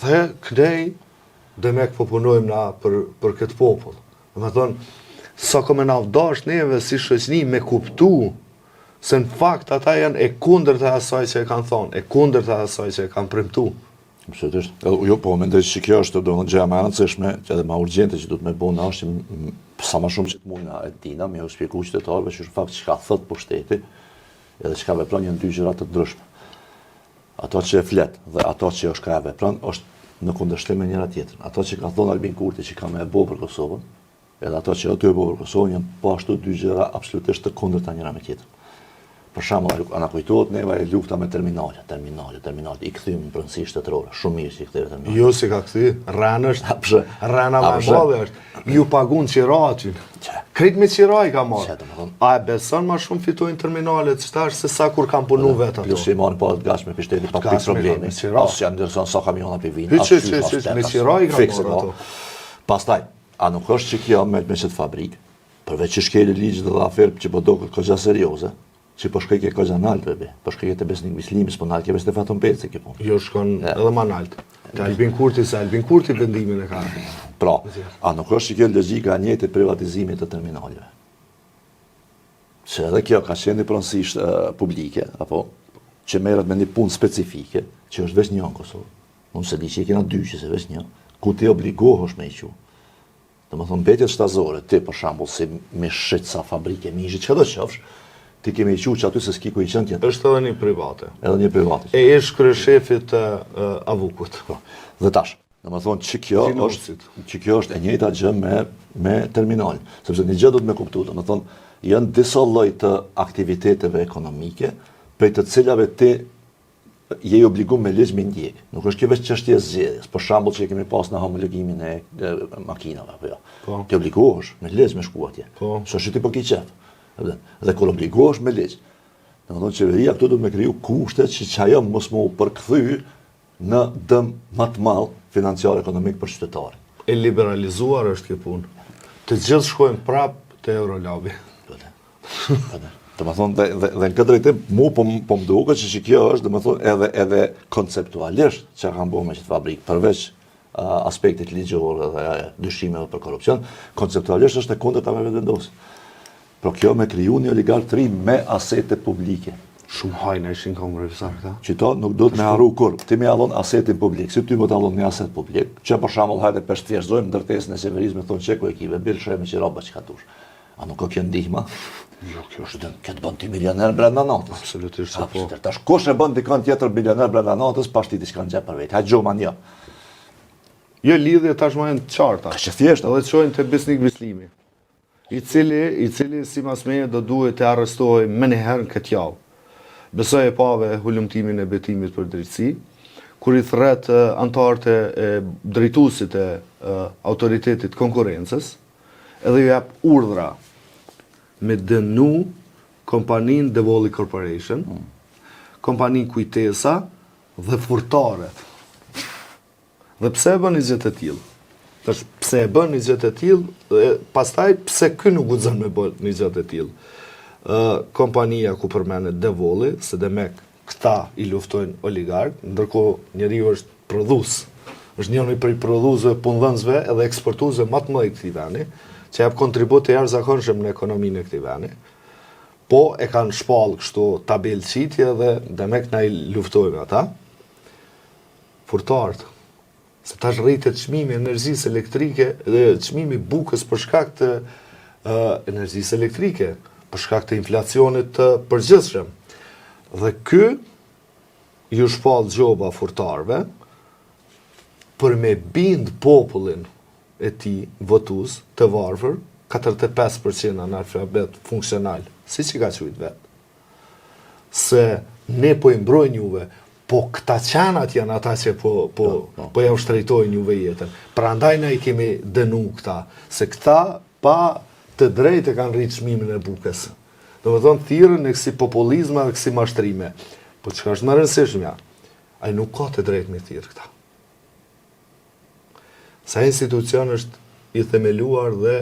Dhe kënej demek po punojmë na për këtë popull. Domethënë, sa ko me na vdash neve si shoqëni me kuptu se në fakt ata janë e kundërt e asaj që e kanë thonë, e kundërt e asaj që e kanë premtu. Absolutisht. Jo, po mendoj se kjo është domethënë gjëja më e rëndësishme, edhe më urgjente që duhet me bëna është sa më shumë që të mundna e dina me u shpjegoj qytetarëve që në fakt çka thot pushteti, edhe çka vepron janë dy gjëra të ndryshme. Ato që e flet dhe ato që është ka vepron është në kundërshtim me njëra tjetrën. Ato që ka thonë Albin Kurti që ka më e bë për Kosovën, edhe ato që aty e bë për Kosovën janë po ashtu dy gjëra absolutisht të kundërta njëra me tjetrën. Për shembull, ana kujtohet neva e lufta me terminale, i kthym në pronësi shtetërore, shumë mirë që i ktheve terminale. Jo si ka kthy, rënë është, rëna më e madhe është. Ju pagun qiratin. Krejt me qira i ka marrë. A e beson më shumë fitojnë terminalet shtash se sa kur kanë punu vetë ato. Plus që i marrin pa gas me pishteti pa pikë problemi. As janë ndërson sa kamiona për vinë. Me qira i ka marrë ato. Pastaj, a nuk është që kjo me çet fabrikë, përveç që shkeli ligjit dhe aferë që po doket kogja serioze, që po shkoj ke kogja nalt bebe, po shkoj te Besnik Bislimi, po nalt ke me Stefan Peci kjo punë. Jo shkon edhe më nalt. Te Albin Kurti se Albin Kurti vendimin e ka. Pra, a nuk është që kjo logjika e njëjtë e privatizimit të terminaleve? Se edhe kjo ka qenë pronësi publike, apo që merret me një punë specifike, që është veç një në Kosovë. Unë se di që i kena dy që se veç një, ku ti obligohesh me i qu. Domethënë mbetjet shtazore, ti për shembull si me shitsa fabrike mishit, çdo qofsh, ti kemi i që aty se s'ki ku i qënë tjetër. Është edhe një private. Edhe një private. E ish kryeshefit të Avukut. Dhe tash, domethënë që kjo është e njëjta gjë me terminalin, sepse një gjë do të më kuptu, domethënë janë disa lloj të aktiviteteve ekonomike, prej të cilave ti je i obliguar me ligj me ndjek. Nuk është kjo vetë çështje e zgjedhjes. Për shembull që kemi pas në homologimin e makinave apo jo. Po. Ti obligohesh me ligj me shku atje. Po. S'është ti po ke qef. Dhe kur obligohesh me ligj. Domethënë qeveria këtu do të më kriju kushte që ajo mos më përkthy në dëm më të madh financiar ekonomik për qytetarin. E liberalizuar është kjo punë. Të gjithë shkojnë prap te Eurolabi. Domethënë dhe në këtë drejtim mu po më duket që kjo është domethënë edhe konceptualisht çka kanë bërë me këtë fabrikë përveç aspektit ligjor dhe dyshimeve për korrupsion, konceptualisht është e kundërta me vetvendosin. Por kjo me kriju një oligarkëri me asete publike. Shumë hajnë ishin kongresar këta. Qëto nuk do të me harru kur. Ti me allon asetin publik. Si ty më të allon një aset publik, që për shembull hajde peshtfjeshtojmë ndërtesën e severizmit thonë çeku ekive, bir shojmë që rroba çka tush. A nuk ka kjo ndihma? Jo, kjo është këtë bën ti milioner brenda natës. Absolutisht se po. Tash kush e bën dikon tjetër milioner brenda natës pa shti diçka në xhep për vetë. Ha Gjoman jo. Jo lidhje tashmë janë të qarta. Që thjesht edhe të shojnë te Besnik Bislimi. I cili sipas meje do duhet të arrestohej më një herë këtë javë. Besoj e pave hulumtimin e betimit për drejtësi, kur i thret antarët e drejtuesit e autoritetit konkurrencës, edhe ju jap urdhra me dënu kompaninë Devoli Corporation, kompaninë Kujtesa dhe furtaret. Dhe pse e bën një gjë të tillë? Tash pse e bën një gjë të tillë, dhe pastaj pse ky nuk guxon me bën një gjë të tillë? Kompania ku përmendet Devoli, se demek këta i luftojnë oligark, ndërkohë njeriu është prodhues. Është njëri prej prodhuesve, punëdhënësve edhe eksportuesve më të mëdhenj këtij vendi, që jap kontribut të jashtëzakonshëm në ekonominë e këtij vendi. Po e kanë shpallë kështu tabelçitje dhe demek na i luftojnë ata. Furtarët. Se tash rritet çmimi i energjisë elektrike dhe çmimi i bukës për shkak të energjisë elektrike, për shkak të inflacionit të përgjithshëm. Dhe ky ju shpall gjoba furtarëve për me bind popullin e tij votues të varfër, 45% analfabet funksional, si që ka qujt vetë. Se ne po i mbrojnë juve, po këta qanat janë ata që po ja ushtrejtojnë juve jetën. Pra ndaj na i kemi dënu këta, se këta pa të drejtë kanë rritë çmimin e bukës. Do me thonë thirrën e kësi populizma dhe kësi mashtrime. Po çka është më rëndësishmja, ai nuk ka të drejtë me thirrë këta. Sa institucion është i themeluar dhe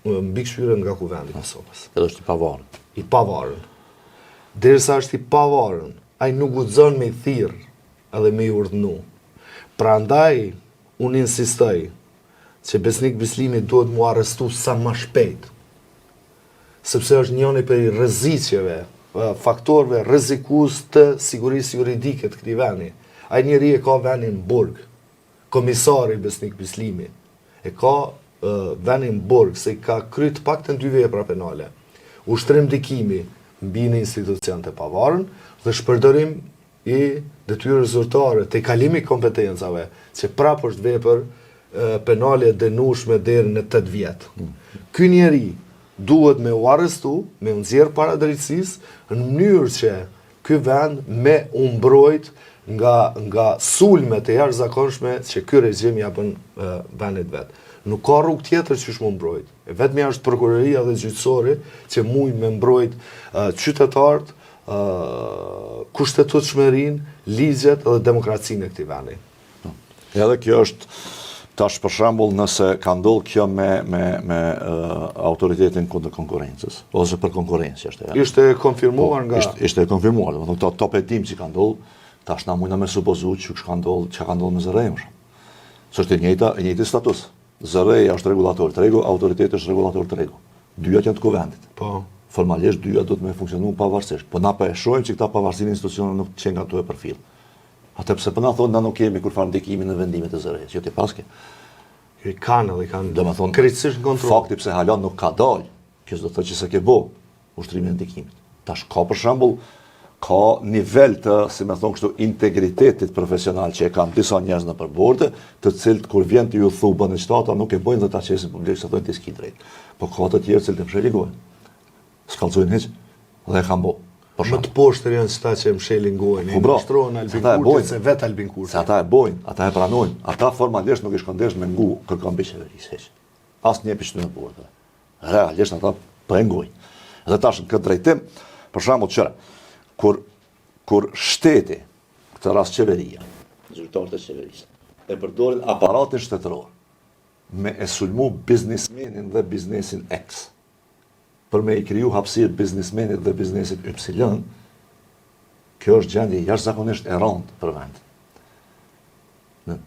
mbi këshyren nga kuvendi Kosovës. Edhe është i pavarur. I pavarur. Derisa është i pavarur, ai nuk guxon me thirr edhe me urdhnu. Prandaj unë insistoj që besnik Bislimi duhet mu arrestu sa më shpejt. Sepse është njëri prej rrezikeve, faktorëve rrezikues të sigurisë juridike të këtij vendi. Ai njeri e ka vendin burg. Komisari Besnik Bislimi e ka vendin burg se ka kryt paktën 2 vepra penale. Ushtrim ndikimi mbi një institucion të pavarur dhe shpërdorim i detyrës zyrtare te kalimi i kompetencave, që prapë është vepër penale e dënueshme deri në 8 vjet. Ky njeri duhet me u arrestu, me u nxjerr para drejtësisë në mënyrë që ky vend me u mbrojt nga sulmet e jashtëzakonshme që ky regjim ja bën vendit vet. Nuk ka rrugë tjetër që shmo mbrojt. E vetmja është prokuroria dhe gjyqësori që mujnë me mbrojt qytetarët, kushtetutshmërinë, ligjet dhe demokracinë e këtij vendi. Edhe kjo është tash për shembull nëse ka ndodhur kjo me autoritetin kundër konkurrencës ose për konkurrencë është. Ishte konfirmuar nga ishte konfirmuar, domethënë këto top hetim që ka ndodhur, tash na mundna me supozu që çka ka ndodhur me Zërejën. S'është e njëjti status. Zëreja është regulator tregu, autoriteti është regulator tregu. Dyja janë të kuvendit. Po. Formalisht dyja duhet me funksionu pavarësisht. Po na po e shohim që këta pavarësinë institucione nuk qenë nga këtu e përfill. Atë pse po na thonë na nuk kemi kur fare ndikimin në vendimet e Zërejës, jo ti paske. I kanë edhe kanë domethënë krejtësisht në kontroll. Fakti pse hala nuk ka dalë, kjo s'do të thotë që s'e ke bë ushtrimin e ndikimit. Tash ka për shembull ka nivel të, si me thonë kështu, integritetit profesional që e kanë disa njerëz në përborde, të cilët kur vjen të ju thubën e shtata nuk e bojnë dhe ta qesin publik, se thonë të s'ki drejt. Po ka të tjerë cilët e mshelin s'kallzojnë hiç dhe e kanë bo. Më të poshtër janë ata që mshelin gojën, i mashtrohen Albin Kurti se vetë Albin Kurti. Se ata e bojnë, ata e pranojnë, ata formalisht nuk i shkon me ngu kërkon mbi qeverisë hiç. Asnjë pishtë në bordë. Realisht ata po e ngojnë. Dhe tash në këtë drejtim, për shembull çfarë? Kur shteti, këtë rast qeveria, zyrtarët e qeverisë, e përdorin aparatin shtetëror me e sulmu biznismenin dhe biznesin X, për me i kriju hapësirë biznismenit dhe biznesit Y, kjo është gjendje jashtëzakonisht e rëndë për vend.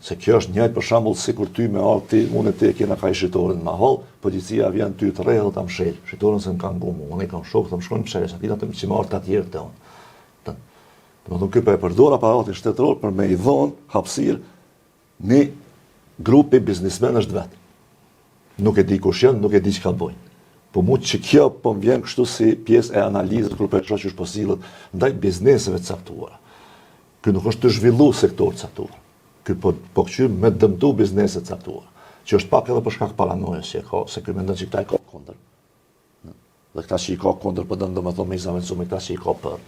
Se kjo është njëjtë për shembull sikur ty me arti, unë ti e kena ka i shitorin në hall, policia vjen ty të rrehë ta mshel. Shitorin se më kanë gumu, unë kam shok, të më shkojnë mshelës, aty të më çimar të tjerë të unë. Domethënë ky po e përdor aparatin shtetëror për me i dhënë hapësirë një grupi biznismenësh vet. Nuk e di kush janë, nuk e di çka bojnë. Po mu që kjo po më vjen kështu si pjesë e analizës kur po e shoh që po sillet ndaj bizneseve të caktuara. Ky nuk është të zhvilluar sektor të caktuar. Ky po kthyer me dëmtu biznese të caktuara, që është pak edhe për shkak paranojës që ka, se ky mendon që këta i ka kundër. Dhe këta që i ka kundër po domethënë me zaventu me këta që i ka për.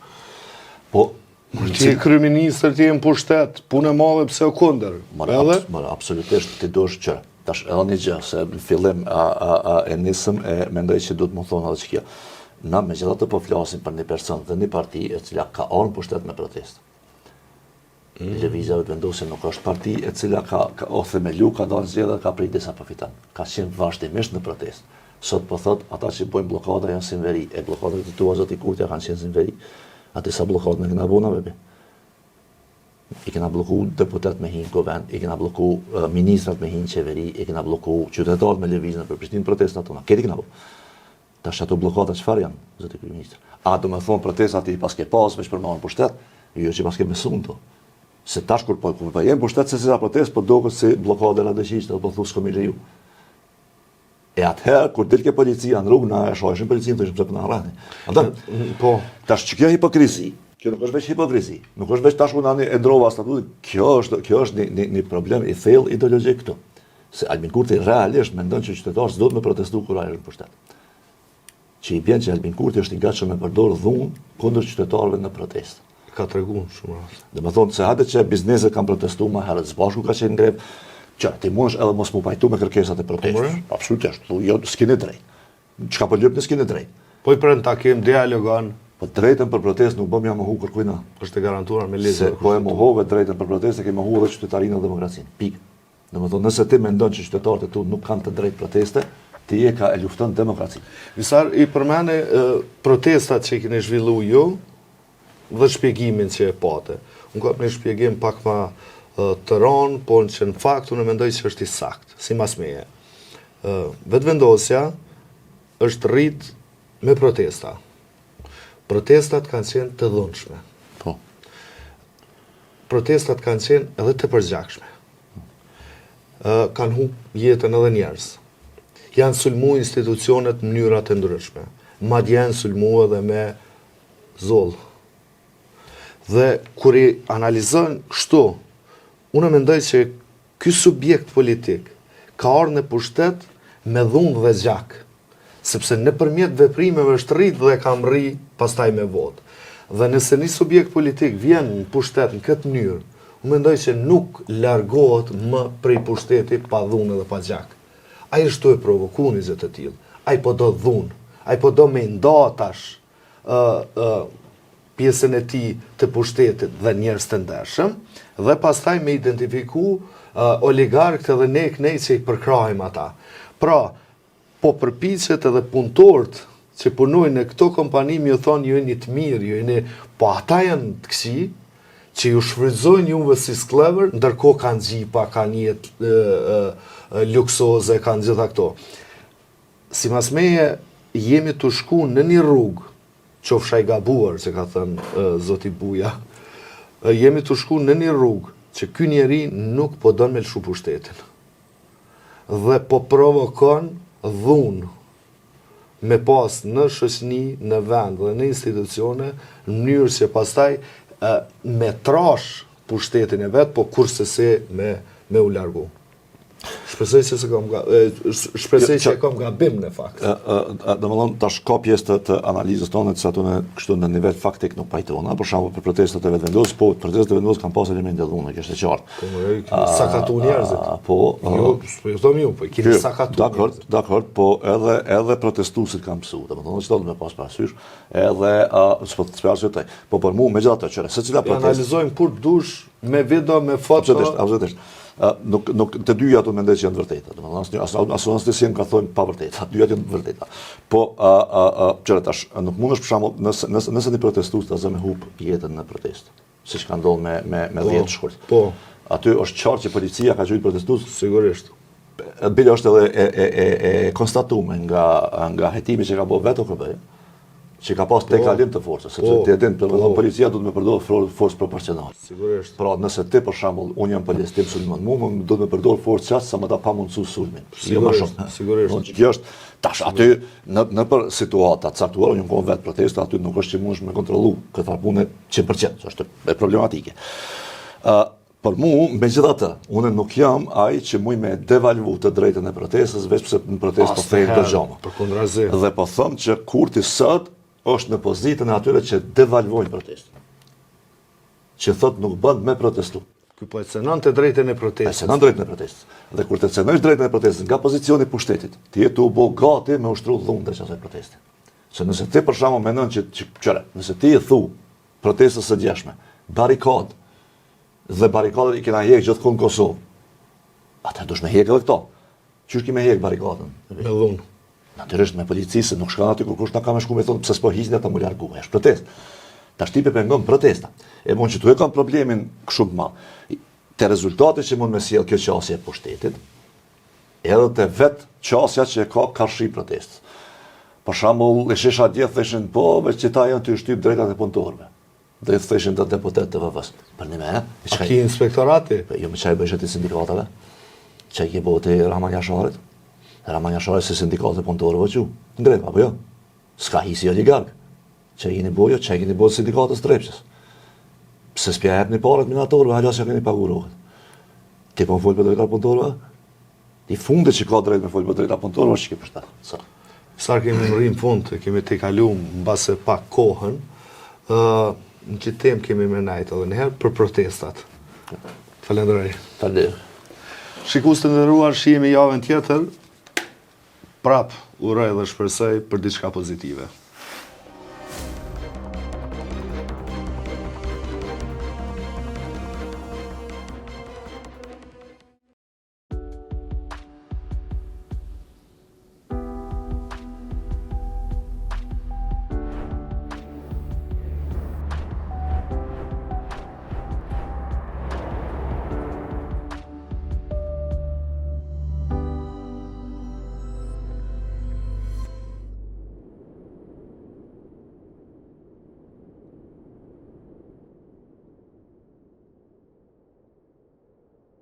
Po Ti je kryeministër, ti je në pushtet, punë e madhe pse o kundër. Mërë, absolutisht ti duhesh që tash edhe një gjë, se në fillim e nisëm e mendoj që duhet më thonë edhe që kjo. Na megjithatë po flasim për një person dhe një parti e cila ka ardhur në pushtet me protestë. Lëvizja vetë vendosi nuk është parti e cila ka themelu, ka dalë zgjedhje, ka prit disa përfiton. Ka qenë vazhdimisht në protestë. Sot po thot ata që bojnë blokada janë si në veri, e blokadat e tua zoti Kurtja kanë qenë si në veri. Atë sa blokadë në kena bona bebe. I kena bloku deputet me hinë govend, i kena bloku ministrat me hinë qeveri, i kena bloku qytetarët me lëvizjen për Prishtinë protestat tona. Këti kena bloku. Tash ato blokada çfarë janë, zoti kryeministër? A do më thonë protestat i paske pas veç për marrën pushtet? Jo që paske besuar to. Se tash kur po jem pushtet se sa protestë, po duket si blokada e la dëshisht, do po thos komi leju. E atëherë, kur dilke policia në rrugë, na e shoheshin policinë, thëshim pse po na harrani. Andaj, po, tash që kjo hipokrizi, kjo nuk është veç hipokrizi, nuk është veç tash kur nani e ndrova statutin, kjo është një problem i thellë ideologjik këtu. Se Albin Kurti realisht mendon që qytetarët s'do të më protestu kur ai është në pushtet. Që i bjen që Albin Kurti është i gatshëm me përdor dhunë kundër qytetarëve në protestë. Ka treguar shumë raste. Domethënë se hajde që bizneset kanë protestuar më herët së bashku ka qenë grevë, që ti mundesh edhe mos mu pajtu me kërkesat e protestës. Absolutisht, jo s'keni drejt. Çka po lyp s'keni drejt. Po i pran takim dialogon. Po drejtën për protestë nuk bëm ja mohu kërkujna. Është e garantuar me ligj. Se po e mohove drejtën për protestë, ke mohu edhe qytetarinë dhe demokracinë. Pikë. Domethënë nëse ti mendon që qytetarët e tu nuk kanë të drejtë proteste, ti e ka e lufton demokracinë. Visar i përmene protestat që keni zhvilluar ju dhe shpjegimin që e pate. Unë kam një shpjegim pak ma të ronë, por që në fakt unë mendoj që është i sakt, si mas meje. Vetëvendosja është rrit me protesta. Protestat kanë qenë të dhunshme. Po. Protestat kanë qenë edhe të përgjakshme. Kanë humbur jetën edhe njerëz. Janë sulmu institucionet në mënyra të ndryshme. Madje janë sulmu edhe me zoll. Dhe kur i analizojnë kështu, unë mendoj që ky subjekt politik ka ardhur në pushtet me dhunë dhe gjak, sepse nëpërmjet veprimeve është rrit dhe ka mri pastaj me votë. Dhe nëse një subjekt politik vjen në pushtet në këtë mënyrë, unë mendoj që nuk largohet më prej pushteti pa dhunë dhe pa gjak. Ai është e provoku një gjë të tillë. Ai po do dhunë, ai po do me ndatash pjesën e tij të pushtetit dhe njerëz të ndershëm, dhe pastaj me identifiku oligarkët edhe ne që i përkrahim ata. Pra, po përpiqet edhe punëtorët që punojnë në këto kompani më thonë ju jeni të mirë, ju jeni, po ata janë të këqij, që ju shfrytëzojnë juve si sklever, ndërkohë kanë gjipa, kanë jetë luksoze, kanë gjitha këto. Sipas meje, jemi të shku në një rrugë, qofsha i gabuar, që ka thënë zoti Buja, jemi të shku në një rrugë, që ky njeri nuk po don me lshu pushtetin. Dhe po provokon dhunë me pas në shoqëni, në vend dhe në institucione, në mënyrë që pastaj me trash pushtetin e vetë, po kurse se me u largu. Shpresoj që e kam gabim në fakt. Domethënë tash ka pjesë të analizës tonë se ato në kështu në nivel faktik nuk pajtohen. Për shembull për protestat e vetëvendosur, po protestat e vetëvendosur kanë pas elemente dhunë, kjo është e qartë. Po sakatu njerëzit. Po, jo thom ju, po keni sakatu. Dakor, po edhe protestuesit kanë mësuar. Domethënë çdo më pas parasysh, edhe s'po të shpjegoj. Po për mua megjithatë që secila protestë analizojmë kur dush me video, me foto. Absolutisht. Nuk të dyja ato mendoj që janë të vërteta. Domethënë asnjë sim ka thonë pa vërtetë. Të dyja janë të vërteta. Po çfarë tash, nuk mundesh për shembull nëse një protestues ta zë me hub jetën në protestë, siç ka ndodhur me 10 shkurt. Po. Aty është qartë që policia ka qujt protestues. Sigurisht. Bile është edhe e konstatuar nga hetimi që ka bërë vetë OKB, që ka pas tek kalim të forcës, sepse ti e din, policia do të më përdor forcë proporcionale. Sigurisht. Pra, nëse ti për shembull, unë jam polic, ti sulmon mua, do të më përdor forcë qatë sa më ta pamundsu sulmin. Jo më shumë. Sigurisht. Kjo është tash aty në për situata të caktuara, unë kam vetë protesta, aty nuk është që mundesh me kontrollu këtë farë pune 100%, që është e problematike. Për mua, megjithatë, unë nuk jam ai që muj me devalvu të drejtën e protestës, veç pse në protestë po thejnë të gjama. Përkundrazi. Dhe po them që Kurti sot është në pozitën e atyre që devalvojnë protestën. që thot nuk bën me protestu. Ky po e cenon të drejtën e E protestës. cenon drejtën e protestës. Dhe kur të cenojsh drejtën e protestës nga pozicioni i pushtetit, ti je të u bë gati me ushtru dhundë drejt asaj proteste. Se nëse ti për shkakun mendon nëse ti i thu protestës së djeshme, barikad, dhe barikadat i kena hjek gjithkund në Kosovë, atë dush me hjek edhe këto. Qysh ki me hjek barikadën? Me dhunë. Natyrisht me policisë, se nuk shkan aty kur kush na ka me shku me thonë pse s'po hiqni ata mu largu, është protestë. Tash ti pengon protesta. E mund që tu e kanë problemin kështu të madh. Te rezultati që mund me sjell kjo qasje e pushtetit, edhe te vet qasja që e ka karshi protestës. Për shembull, e shisha dje theshin po, veç që ta janë të shtyp drejtat e punëtorëve. Dhe theshin të deputet të VV-s. Për një me, A ki inspektorati? jo me çaj bëjshet i sindikatave. Çaj ki bote Rahman Jasharit. Rahman Jashari se sindikatë e punëtorëve që ndrejt, apo jo? S'ka hisi oligark. Çaj keni bojo, çaj keni bojo sindikatës drepsës. Pse s'pja jep një parat minatorëve, halas që keni pagurohet. Ti po fol për drejtat punëtorëve? Ti fundet që ka drejt me fol për drejtat punëtorëve që ke përshtat. Sa? Sa kemi në rrim fund, kemi të kaluar mbase pak kohën, në që temë kemi me najtë edhe njëherë për protestat. Falenderoj. Falem. Shikues të nderuar, shihemi javën tjetër. Prap uroj dhe shpresoj për diçka pozitive.